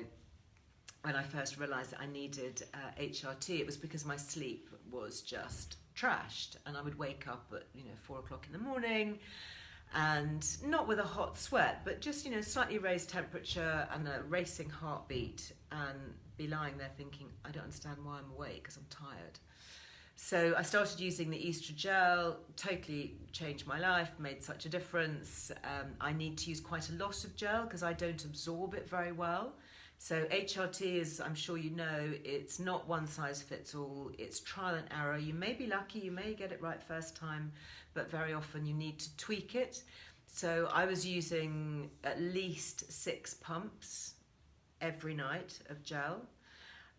When I first realised that I needed HRT, it was because my sleep was just trashed, and I would wake up at 4 o'clock in the morning, and not with a hot sweat, but just slightly raised temperature and a racing heartbeat, and be lying there thinking, I don't understand why I'm awake, because I'm tired. So I started using the Estrogel, totally changed my life, made such a difference. I need to use quite a lot of gel because I don't absorb it very well. So HRT is, I'm sure you know, it's not one size fits all, it's trial and error. You may be lucky, you may get it right first time, but very often you need to tweak it. So I was using at least 6 pumps every night of gel.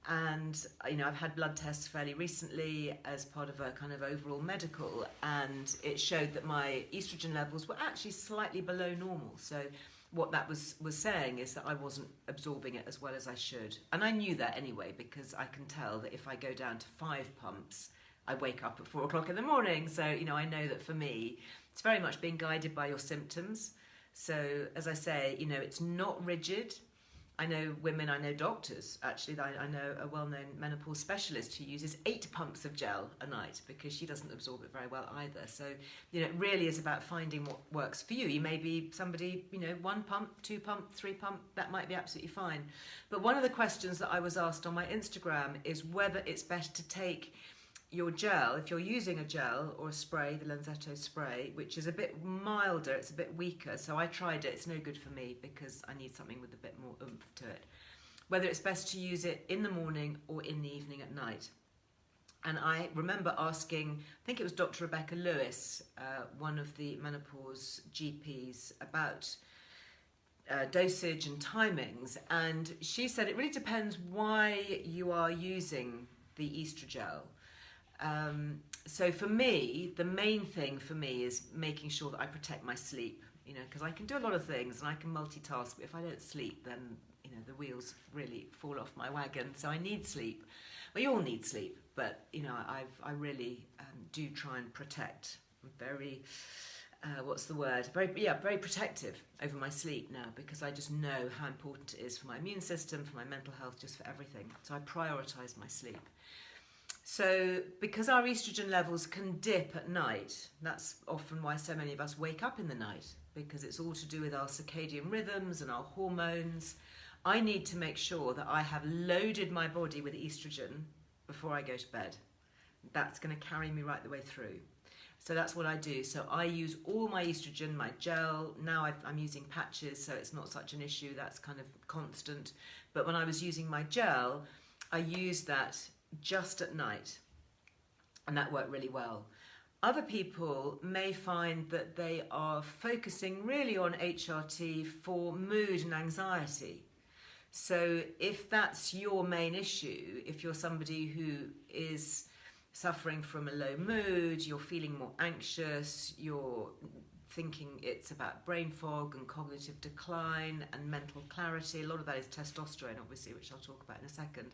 And I've had blood tests fairly recently as part of a kind of overall medical, and it showed that my estrogen levels were actually slightly below normal. So what that was saying is that I wasn't absorbing it as well as I should. And I knew that anyway, because I can tell that if I go down to 5 pumps, I wake up at 4 o'clock in the morning. So, I know that for me, it's very much being guided by your symptoms. So as I say, it's not rigid. I know women, I know doctors, actually, I know a well-known menopause specialist who uses 8 pumps of gel a night because she doesn't absorb it very well either. So, it really is about finding what works for you. You may be somebody, 1 pump, 2 pump, 3 pump, that might be absolutely fine. But one of the questions that I was asked on my Instagram is whether it's better to take your gel, if you're using a gel or a spray, the Lenzetto spray, which is a bit milder, it's a bit weaker, so I tried it, it's no good for me because I need something with a bit more oomph to it. Whether it's best to use it in the morning or in the evening at night. And I remember asking, I think it was Dr. Rebecca Lewis, one of the menopause GPs, about dosage and timings, and she said it really depends why you are using the Estrogel. So for me, the main thing for me is making sure that I protect my sleep, because I can do a lot of things and I can multitask, but if I don't sleep, then, the wheels really fall off my wagon. So I need sleep. We all need sleep, but, I really do try and protect. I'm very, very protective over my sleep now, because I just know how important it is for my immune system, for my mental health, just for everything. So I prioritise my sleep. So because our estrogen levels can dip at night, that's often why so many of us wake up in the night, because it's all to do with our circadian rhythms and our hormones. I need to make sure that I have loaded my body with estrogen before I go to bed. That's going to carry me right the way through. So that's what I do. So I use all my estrogen, my gel. Now I'm using patches, so it's not such an issue. That's kind of constant. But when I was using my gel, I used that just at night, and that worked really well. Other people may find that they are focusing really on HRT for mood and anxiety. So if that's your main issue, if you're somebody who is suffering from a low mood, you're feeling more anxious, you're thinking it's about brain fog and cognitive decline and mental clarity, a lot of that is testosterone, obviously, which I'll talk about in a second.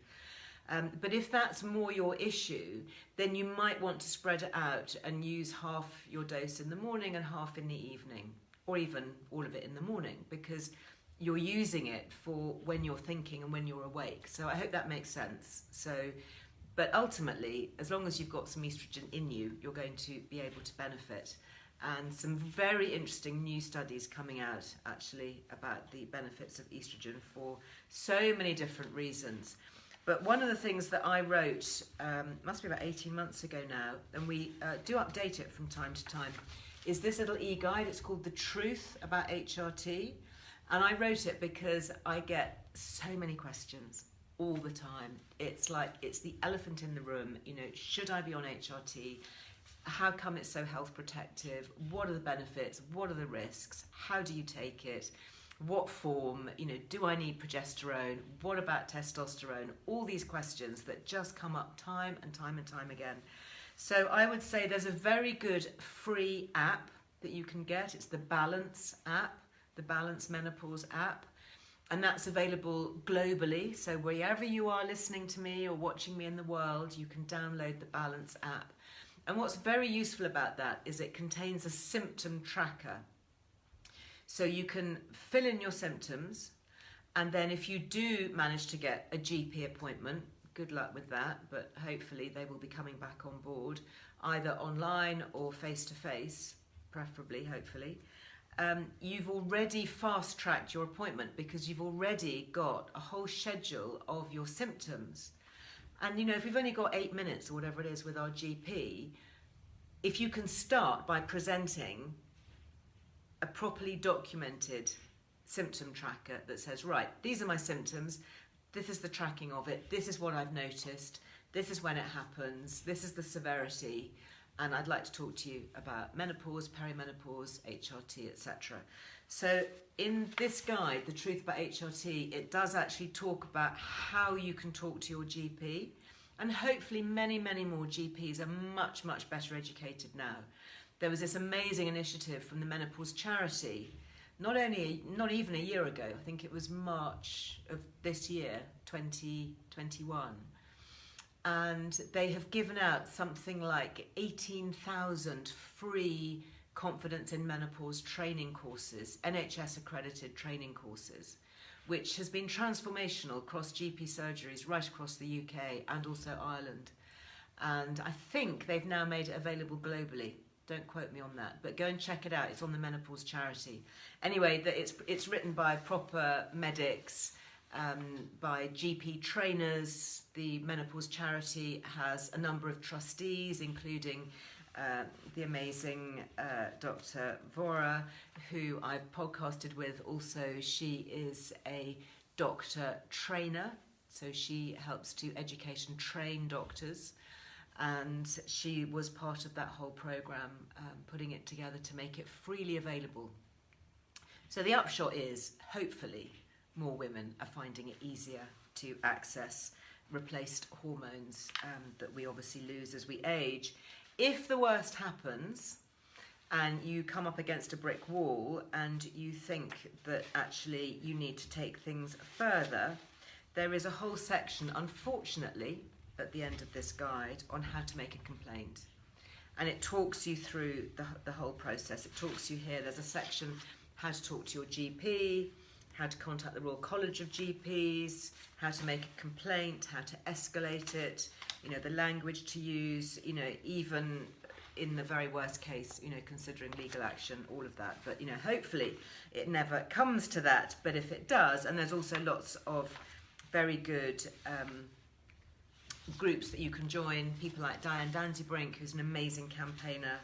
But if that's more your issue, then you might want to spread it out and use half your dose in the morning and half in the evening, or even all of it in the morning, because you're using it for when you're thinking and when you're awake. So I hope that makes sense. But ultimately, as long as you've got some estrogen in you, you're going to be able to benefit. And some very interesting new studies coming out, actually, about the benefits of estrogen for so many different reasons. But one of the things that I wrote, must be about 18 months ago now, and we do update it from time to time, is this little e-guide. It's called The Truth About HRT. And I wrote it because I get so many questions all the time. It's like, it's the elephant in the room. You know, should I be on HRT? How come it's so health protective? What are the benefits? What are the risks? How do you take it? What form? You know, do I need progesterone? What about testosterone? All these questions that just come up time and time and time again. So I would say there's a very good free app that you can get. It's the Balance app, the Balance Menopause app. And that's available globally. So wherever you are listening to me or watching me in the world, you can download the Balance app. And what's very useful about that is it contains a symptom tracker. So you can fill in your symptoms, and then if you do manage to get a GP appointment, good luck with that, but hopefully they will be coming back on board, either online or face-to-face, preferably, hopefully. You've already fast-tracked your appointment because you've already got a whole schedule of your symptoms. And, you know, if we've only got 8 minutes or whatever it is with our GP, if you can start by presenting a properly documented symptom tracker that says, right, these are my symptoms, this is the tracking of it, this is what I've noticed, this is when it happens, this is the severity, and I'd like to talk to you about menopause, perimenopause, HRT, etc. So in this guide, The Truth About HRT, it does actually talk about how you can talk to your GP, and hopefully many, many more GPs are much, much better educated now. There was this amazing initiative from the Menopause Charity, not even a year ago, I think it was March of this year, 2021. And they have given out something like 18,000 free confidence in menopause training courses, NHS accredited training courses, which has been transformational across GP surgeries right across the UK and also Ireland. And I think they've now made it available globally. Don't quote me on that, but go and check it out. It's on the Menopause Charity. Anyway, it's written by proper medics, by GP trainers. The Menopause Charity has a number of trustees, including the amazing Dr. Vora, who I've podcasted with. Also, she is a doctor trainer, so she helps to educate and train doctors. And she was part of that whole program, putting it together to make it freely available. So the upshot is, hopefully, more women are finding it easier to access replaced hormones that we obviously lose as we age. If the worst happens and you come up against a brick wall and you think that actually you need to take things further, there is a whole section, unfortunately, at the end of this guide on how to make a complaint. And it talks you through the whole process. It talks you here, there's a section, how to talk to your GP, how to contact the Royal College of GPs, how to make a complaint, how to escalate it, you know, the language to use, you know, even in the very worst case, you know, considering legal action, all of that. But, you know, hopefully it never comes to that. But if it does, and there's also lots of very good groups that you can join, people like Diane Danzybrink, who's an amazing campaigner,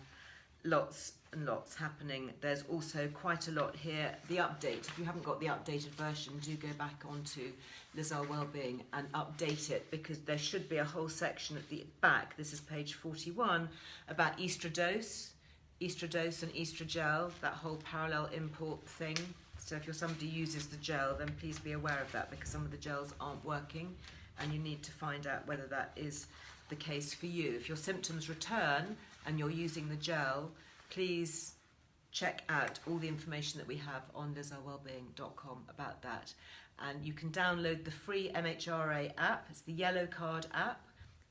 lots and lots happening. There's also quite a lot here. The update, if you haven't got the updated version, do go back onto Earle Wellbeing and update it, because there should be a whole section at the back, this is page 41, about estradiol and estrogel, that whole parallel import thing. So if you're somebody who uses the gel, then please be aware of that, because some of the gels aren't working and you need to find out whether that is the case for you. If your symptoms return and you're using the gel, please check out all the information that we have on lizarwellbeing.com about that. And you can download the free MHRA app. It's the yellow card app.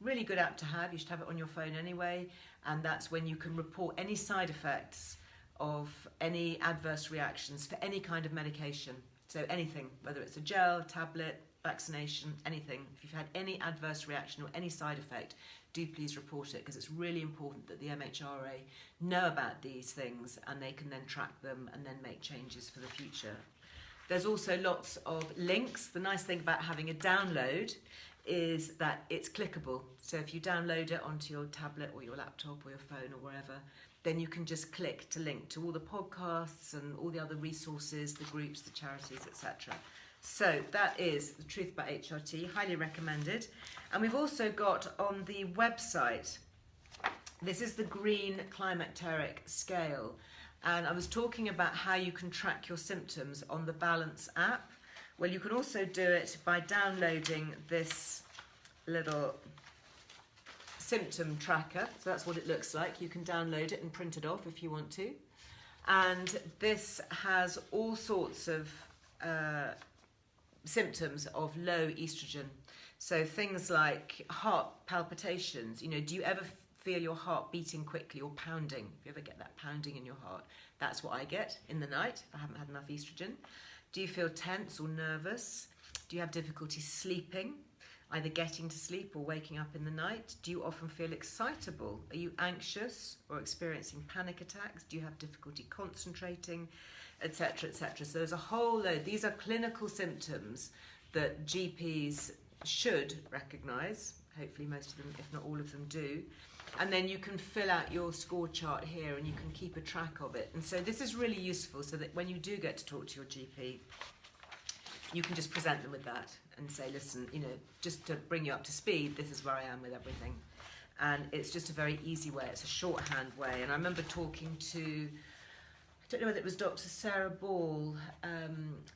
Really good app to have. You should have it on your phone anyway. And that's when you can report any side effects of any adverse reactions for any kind of medication. So anything, whether it's a gel, tablet, vaccination, anything. If you've had any adverse reaction or any side effect, do please report it, because it's really important that the MHRA know about these things and they can then track them and then make changes for the future. There's also lots of links. The nice thing about having a download is that it's clickable. So if you download it onto your tablet or your laptop or your phone or wherever, then you can just click to link to all the podcasts and all the other resources, the groups, the charities, etc. So that is The Truth About HRT, highly recommended. And we've also got on the website, this is the green climacteric scale. And I was talking about how you can track your symptoms on the Balance app. Well, you can also do it by downloading this little symptom tracker. So that's what it looks like. You can download it and print it off if you want to. And this has all sorts of symptoms of low estrogen. So things like heart palpitations. You know, do you ever feel your heart beating quickly or pounding? If you ever get that pounding in your heart, that's what I get in the night if I haven't had enough estrogen. Do you feel tense or nervous? Do you have difficulty sleeping, either getting to sleep or waking up in the night? Do you often feel excitable? Are you anxious or experiencing panic attacks? Do you have difficulty concentrating, etc., etc.? So there's a whole load. These are clinical symptoms that GPs should recognise. Hopefully most of them, if not all of them, do. And then you can fill out your score chart here and you can keep a track of it. And so this is really useful so that when you do get to talk to your GP, you can just present them with that and say, listen, you know, just to bring you up to speed, this is where I am with everything. And it's just a very easy way. It's a shorthand way. And I remember talking to, I don't know whether it was Dr. Sarah Ball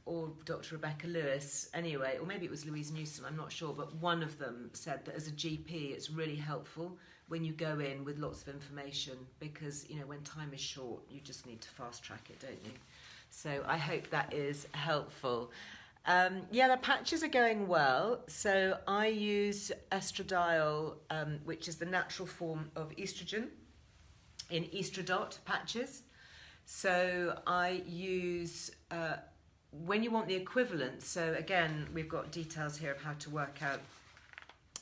or Dr. Rebecca Lewis, anyway, or maybe it was Louise Newson, I'm not sure, but one of them said that as a GP, it's really helpful when you go in with lots of information because, you know, when time is short, you just need to fast track it, don't you? So I hope that is helpful. Yeah, the patches are going well. So I use estradiol, which is the natural form of estrogen, in Estradot patches. So I use, when you want the equivalent, so again, we've got details here of how to work out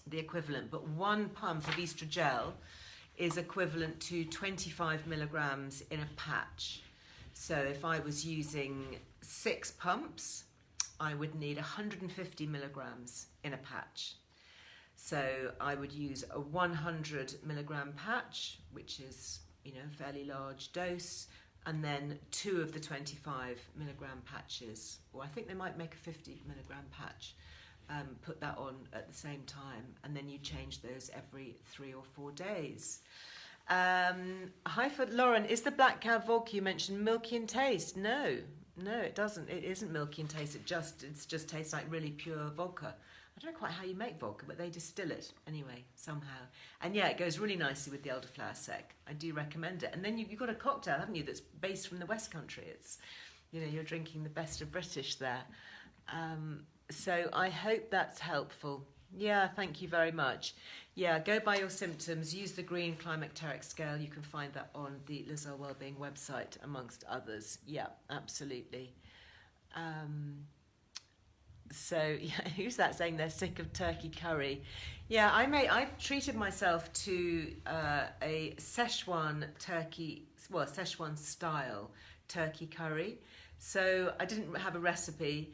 the equivalent, but 1 pump of estrogel is equivalent to 25 milligrams in a patch. So if I was using 6 pumps, I would need 150 milligrams in a patch. So I would use a 100 milligram patch, which is, you know, a fairly large dose, and then 2 of the 25 milligram patches, or I think they might make a 50 milligram patch. Put that on at the same time, and then you change those every 3 or 4 days. Hi, for Lauren, is the Black Cow vodka you mentioned milky in taste? No, it doesn't. It isn't milky in taste. It just tastes like really pure vodka. I don't know quite how you make vodka, but they distill it anyway, somehow. And yeah, it goes really nicely with the elderflower sec. I do recommend it. And then you've got a cocktail, haven't you, that's based from the West Country. It's, you know, you're drinking the best of British there. So I hope that's helpful. Yeah, thank you very much. Yeah, go by your symptoms, use the green climacteric scale. You can find that on the Earle Wellbeing website, amongst others. Yeah, absolutely. So yeah, who's that saying they're sick of turkey curry? Yeah, I treated myself to a Sichuan Sichuan style turkey curry. So I didn't have a recipe.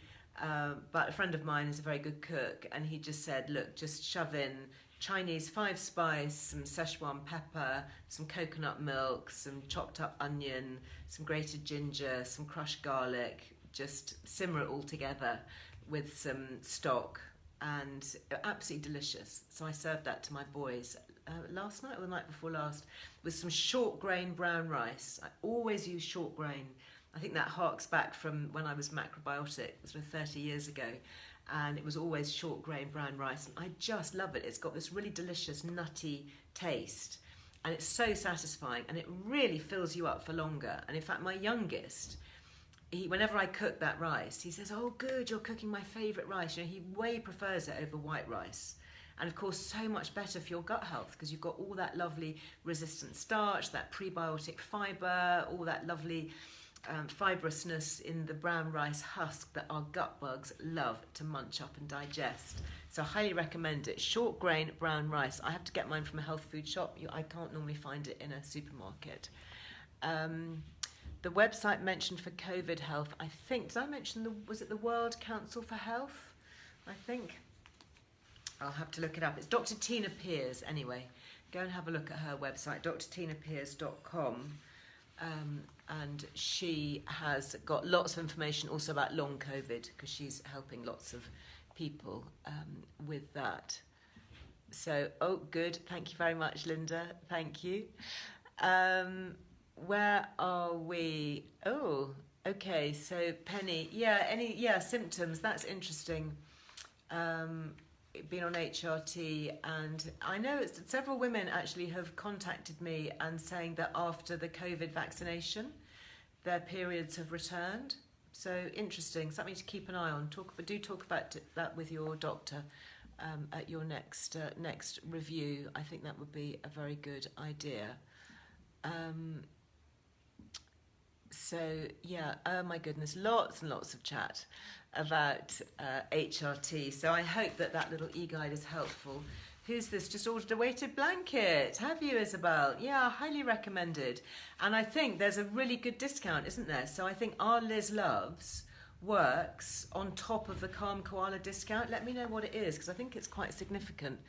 But a friend of mine is a very good cook, and he just said, look, just shove in Chinese 5-spice, some Szechuan pepper, some coconut milk, some chopped up onion, some grated ginger, some crushed garlic, just simmer it all together with some stock, and absolutely delicious. So I served that to my boys last night or the night before last with some short grain brown rice. I always use short grain. I think that harks back from when I was macrobiotic, sort of 30 years ago, and it was always short grain brown rice, and I just love it. It's got this really delicious nutty taste, and it's so satisfying, and it really fills you up for longer. And in fact, my youngest, whenever I cook that rice, he says, oh good, you're cooking my favourite rice. You know, he way prefers it over white rice. And of course, so much better for your gut health, because you've got all that lovely resistant starch, that prebiotic fibre, all that lovely fibrousness in the brown rice husk that our gut bugs love to munch up and digest. So I highly recommend it. Short grain brown rice. I have to get mine from a health food shop. I can't normally find it in a supermarket. The website mentioned for COVID health, I think, did I mention was it the World Council for Health? I think. I'll have to look it up. It's Dr. Tina Pears, anyway. Go and have a look at her website, drtinapears.com. And she has got lots of information also about long COVID, because she's helping lots of people with that. So, oh, good. Thank you very much, Linda. Thank you. Where are we? Oh, okay. So, Penny, symptoms. That's interesting. Been on HRT, and I know several women actually have contacted me and saying that after the COVID vaccination, their periods have returned. So interesting, something to keep an eye on. Talk about that with your doctor at your next review. I think that would be a very good idea. Oh my goodness, lots and lots of chat about HRT. So I hope that little e-guide is helpful. Who's this? Just ordered a weighted blanket. Have you, Isabel? Yeah, highly recommended. And I think there's a really good discount, isn't there? So I think our Liz Loves works on top of the Calm Koala discount. Let me know what it is, because I think it's quite significant.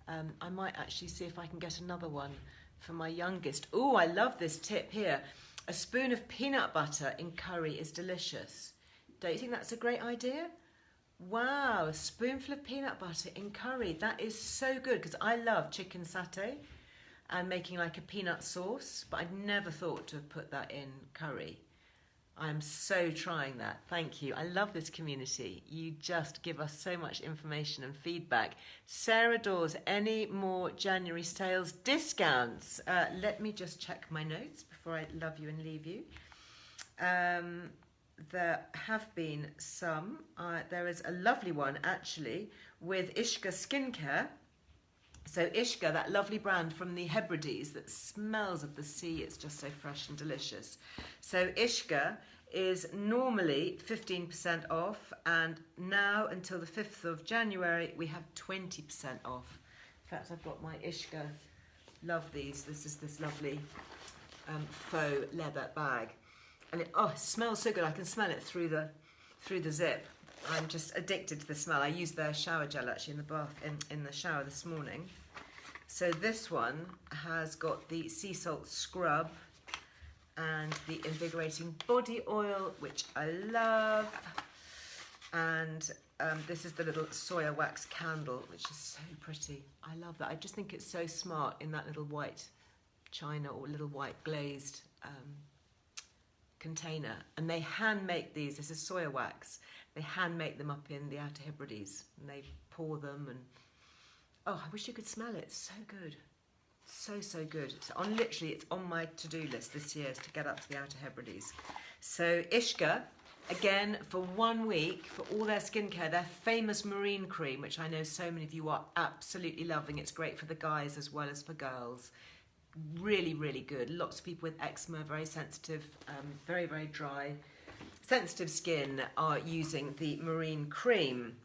I might actually see if I can get another one for my youngest. Oh, I love this tip here. A spoon of peanut butter in curry is delicious. Don't you think that's a great idea? Wow, a spoonful of peanut butter in curry. That is so good, because I love chicken satay and making like a peanut sauce, but I'd never thought to have put that in curry. I'm so trying that. Thank you. I love this community. You just give us so much information and feedback. Sarah Dawes, any more January sales discounts? Let me just check my notes before I love you and leave you. There have been some. There is a lovely one actually with Ishgar skincare. So Ishgar, that lovely brand from the Hebrides that smells of the sea. It's just so fresh and delicious. So Ishgar is normally 15% off, and now until the 5th of January we have 20% off. In fact, I've got my Ishgar. Love these. This is this lovely faux leather bag. And it smells so good. I can smell it through the zip. I'm just addicted to the smell. I used their shower gel actually in the bath in the shower this morning. So this one has got the sea salt scrub and the invigorating body oil, which I love. And this is the little soya wax candle, which is so pretty. I love that. I just think it's so smart in that little white china or little white glazed container. And they hand make these. This is soya wax. They hand make them up in the Outer Hebrides, and they pour them, and I wish you could smell it. It's so good. So good. So it's on my to-do list this year, is to get up to the Outer Hebrides. So Ishgar, again, for 1 week, for all their skincare, their famous marine cream, which I know so many of you are absolutely loving. It's great for the guys as well as for girls. Really, really good. Lots of people with eczema, very sensitive, very, very dry, sensitive skin are using the marine cream.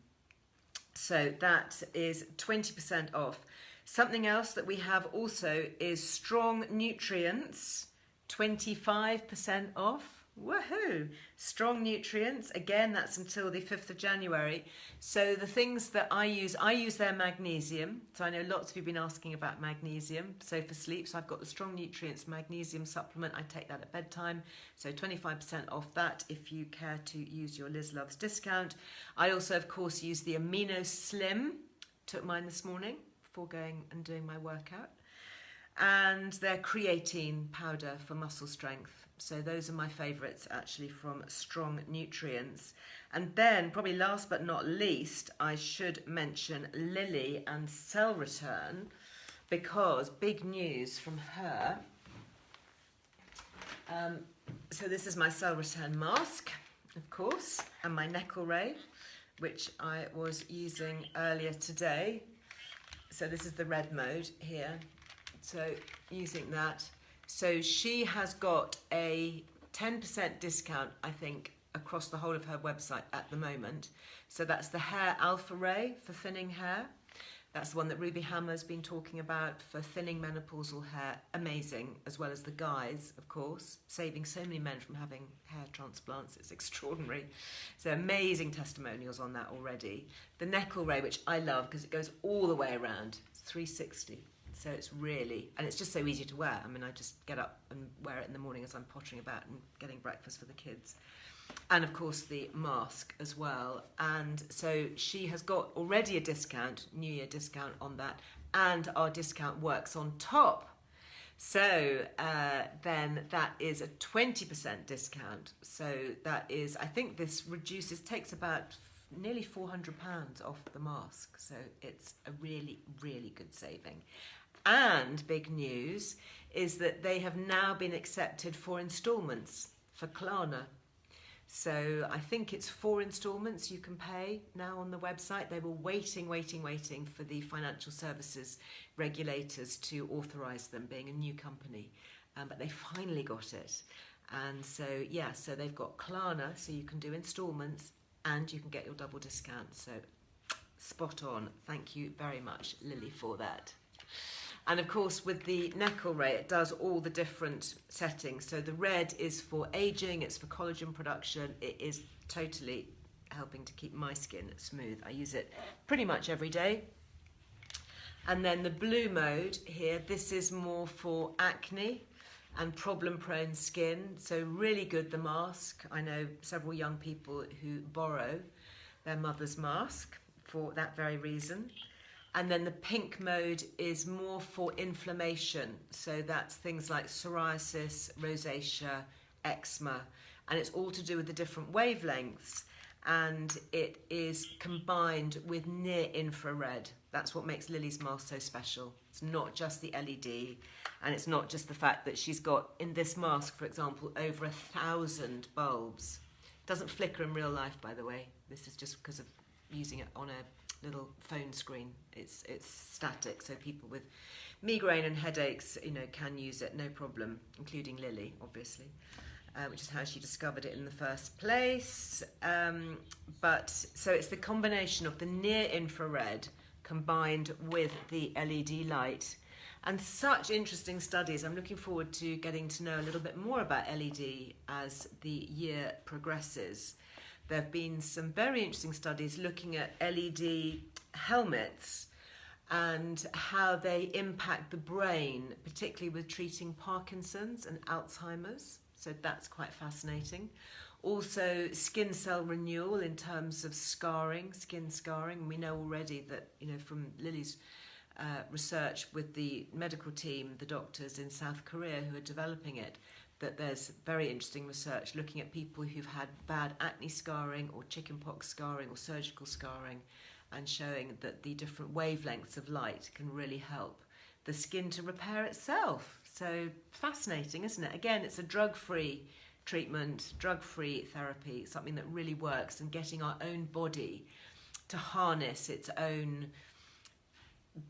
So that is 20% off. Something else that we have also is Strong Nutrients, 25% off. Woohoo! Strong Nutrients, again, that's until the 5th of January. So the things that I use their magnesium. So I know lots of you have been asking about magnesium. So for sleep, so I've got the Strong Nutrients magnesium supplement. I take that at bedtime. So 25% off that if you care to use your Liz Loves discount. I also, of course, use the Amino Slim. Took mine this morning before going and doing my workout. And their creatine powder for muscle strength. So those are my favourites actually from Strong Nutrients. And then probably last but not least, I should mention Lily and Cellreturn, because big news from her. So this is my Cellreturn mask, of course, and my neck array, which I was using earlier today. So this is the red mode here. So using that. So she has got a 10% discount, I think, across the whole of her website at the moment. So that's the Hair Alpha Ray for thinning hair. That's the one that Ruby Hammer's been talking about for thinning menopausal hair. Amazing, as well as the guys, of course, saving so many men from having hair transplants. It's extraordinary. So amazing testimonials on that already. The neck ray, which I love because it goes all the way around. It's 360. So it's really, and it's just so easy to wear. I mean, I just get up and wear it in the morning as I'm pottering about and getting breakfast for the kids. And of course the mask as well. And so she has got already a discount, New Year discount on that, and our discount works on top. So then that is a 20% discount. So that is, I think this takes about nearly £400 off the mask. So it's a really, really good saving. And big news is that they have now been accepted for instalments for Klarna. So I think it's 4 instalments you can pay now on the website. They were waiting for the financial services regulators to authorise them, being a new company. But they finally got it. And so, yeah, so they've got Klarna, so you can do instalments and you can get your double discount. So spot on. Thank you very much, Lily, for that. And of course, with the neck ray, it does all the different settings. So the red is for aging, it's for collagen production. It is totally helping to keep my skin smooth. I use it pretty much every day. And then the blue mode here, this is more for acne and problem-prone skin. So really good, the mask. I know several young people who borrow their mother's mask for that very reason. And then the pink mode is more for inflammation. So that's things like psoriasis, rosacea, eczema, and it's all to do with the different wavelengths. And it is combined with near infrared. That's what makes Lily's mask so special. It's not just the LED, and it's not just the fact that she's got, in this mask, for example, over 1,000 bulbs. It doesn't flicker in real life, by the way. This is just because of using it on a little phone screen. It's static, so people with migraine and headaches, can use it, no problem, including Lily, obviously, which is how she discovered it in the first place. But so it's the combination of the near infrared combined with the LED light, and such interesting studies. I'm looking forward to getting to know a little bit more about LED as the year progresses. There have been some very interesting studies looking at LED helmets and how they impact the brain, particularly with treating Parkinson's and Alzheimer's. So that's quite fascinating. Also, skin cell renewal in terms of scarring, skin scarring. We know already that, from Lily's research with the medical team, the doctors in South Korea who are developing it, that there's very interesting research looking at people who've had bad acne scarring or chickenpox scarring or surgical scarring, and showing that the different wavelengths of light can really help the skin to repair itself. So fascinating, isn't it? Again, it's a drug-free treatment, drug-free therapy, something that really works, and getting our own body to harness its own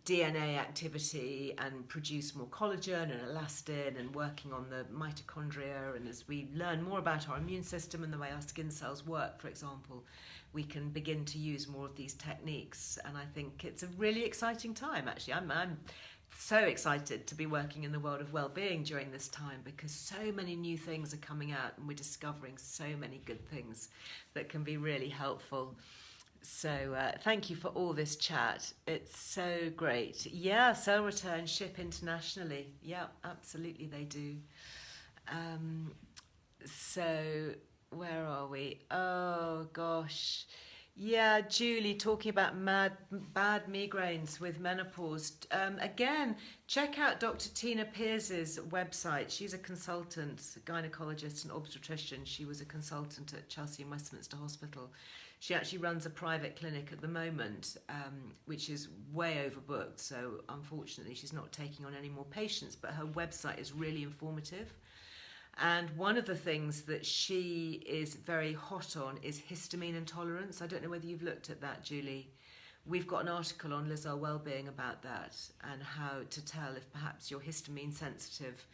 DNA activity and produce more collagen and elastin, and working on the mitochondria. And as we learn more about our immune system and the way our skin cells work, for example, we can begin to use more of these techniques. And I think it's a really exciting time, actually. I'm so excited to be working in the world of well-being during this time, because so many new things are coming out and we're discovering so many good things that can be really helpful. So thank you for all this chat. It's so great. Yeah, Cellreturn ship internationally. Yeah, absolutely they do. So where are we? Oh gosh. Yeah, Julie talking about bad migraines with menopause. Again, check out Dr. Tina Pierce's website. She's a consultant, a gynecologist and obstetrician. She was a consultant at Chelsea and Westminster Hospital. She actually runs a private clinic at the moment, which is way overbooked. So unfortunately, she's not taking on any more patients, but her website is really informative. And one of the things that she is very hot on is histamine intolerance. I don't know whether you've looked at that, Julie. We've got an article on Earle Wellbeing about that, and how to tell if perhaps you're histamine sensitive,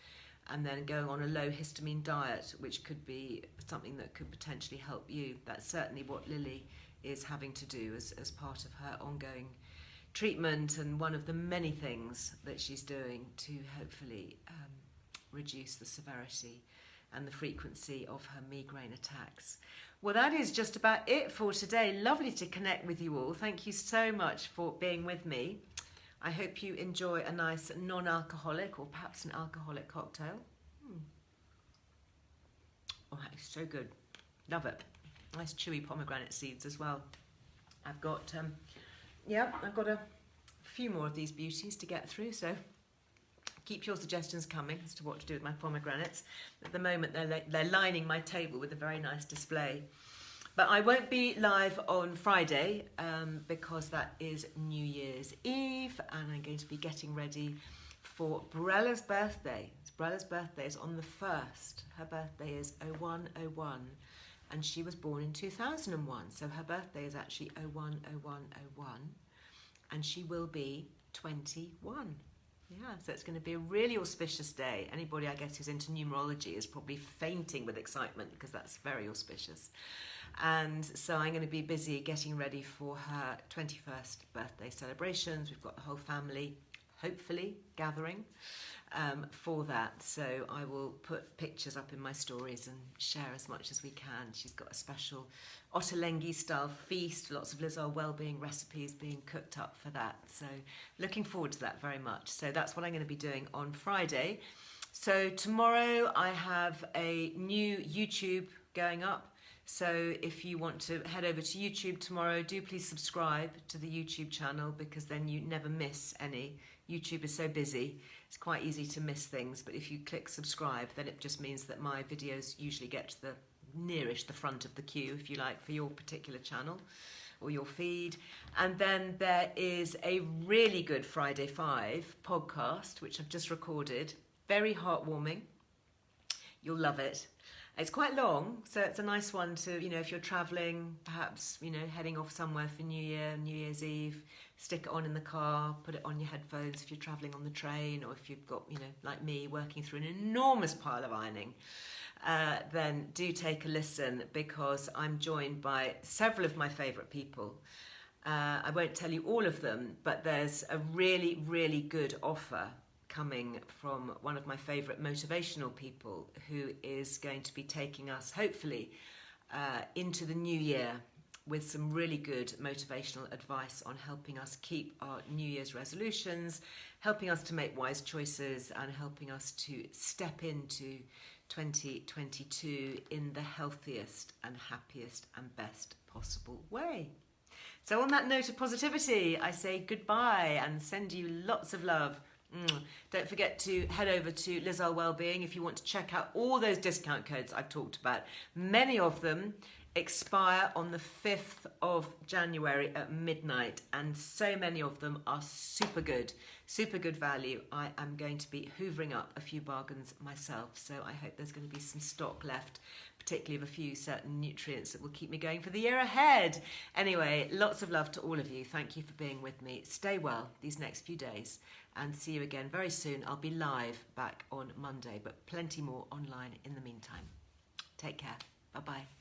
and then going on a low histamine diet, which could be something that could potentially help you. That's certainly what Lily is having to do as part of her ongoing treatment and one of the many things that she's doing to hopefully reduce the severity and the frequency of her migraine attacks. Well, that is just about it for today. Lovely to connect with you all. Thank you so much for being with me. I hope you enjoy a nice non-alcoholic or perhaps an alcoholic cocktail. Oh, that is so good. Love it. Nice chewy pomegranate seeds as well. I've got, I've got a few more of these beauties to get through, so keep your suggestions coming as to what to do with my pomegranates. At the moment, they're lining my table with a very nice display. But I won't be live on Friday because that is New Year's Eve, and I'm going to be getting ready for Brella's birthday. Brella's birthday is on the 1st. Her birthday is 0101, and she was born in 2001. So her birthday is actually 010101, and she will be 21. Yeah, so it's going to be a really auspicious day. Anybody, I guess, who's into numerology is probably fainting with excitement because that's very auspicious. And so I'm going to be busy getting ready for her 21st birthday celebrations. We've got the whole family, hopefully, gathering for that. So I will put pictures up in my stories and share as much as we can. She's got a special Ottolenghi style feast, lots of Earle Wellbeing recipes being cooked up for that. So looking forward to that very much. So that's what I'm going to be doing on Friday. So tomorrow I have a new YouTube going up. So if you want to head over to YouTube tomorrow, do please subscribe to the YouTube channel because then you never miss any. YouTube is so busy, it's quite easy to miss things. But if you click subscribe, then it just means that my videos usually get to the nearish the front of the queue, if you like, for your particular channel or your feed. And then there is a really good Friday 5 podcast, which I've just recorded. Very heartwarming. You'll love it. It's quite long, so it's a nice one to, if you're travelling, perhaps, heading off somewhere for New Year's Eve, stick it on in the car, put it on your headphones if you're travelling on the train, or if you've got, like me, working through an enormous pile of ironing, then do take a listen because I'm joined by several of my favourite people. I won't tell you all of them, but there's a really, really good offer coming from one of my favourite motivational people who is going to be taking us, hopefully, into the new year with some really good motivational advice on helping us keep our New Year's resolutions, helping us to make wise choices, and helping us to step into 2022 in the healthiest and happiest and best possible way. So on that note of positivity, I say goodbye and send you lots of love. Don't forget to head over to Earle Wellbeing if you want to check out all those discount codes I've talked about. Many of them expire on the 5th of January at midnight, and so many of them are super good value. I am going to be hoovering up a few bargains myself, so I hope there's going to be some stock left, particularly of a few certain nutrients that will keep me going for the year ahead. Anyway, lots of love to all of you. Thank you for being with me. Stay well these next few days, and see you again very soon. I'll be live back on Monday, but plenty more online in the meantime. Take care. Bye-bye.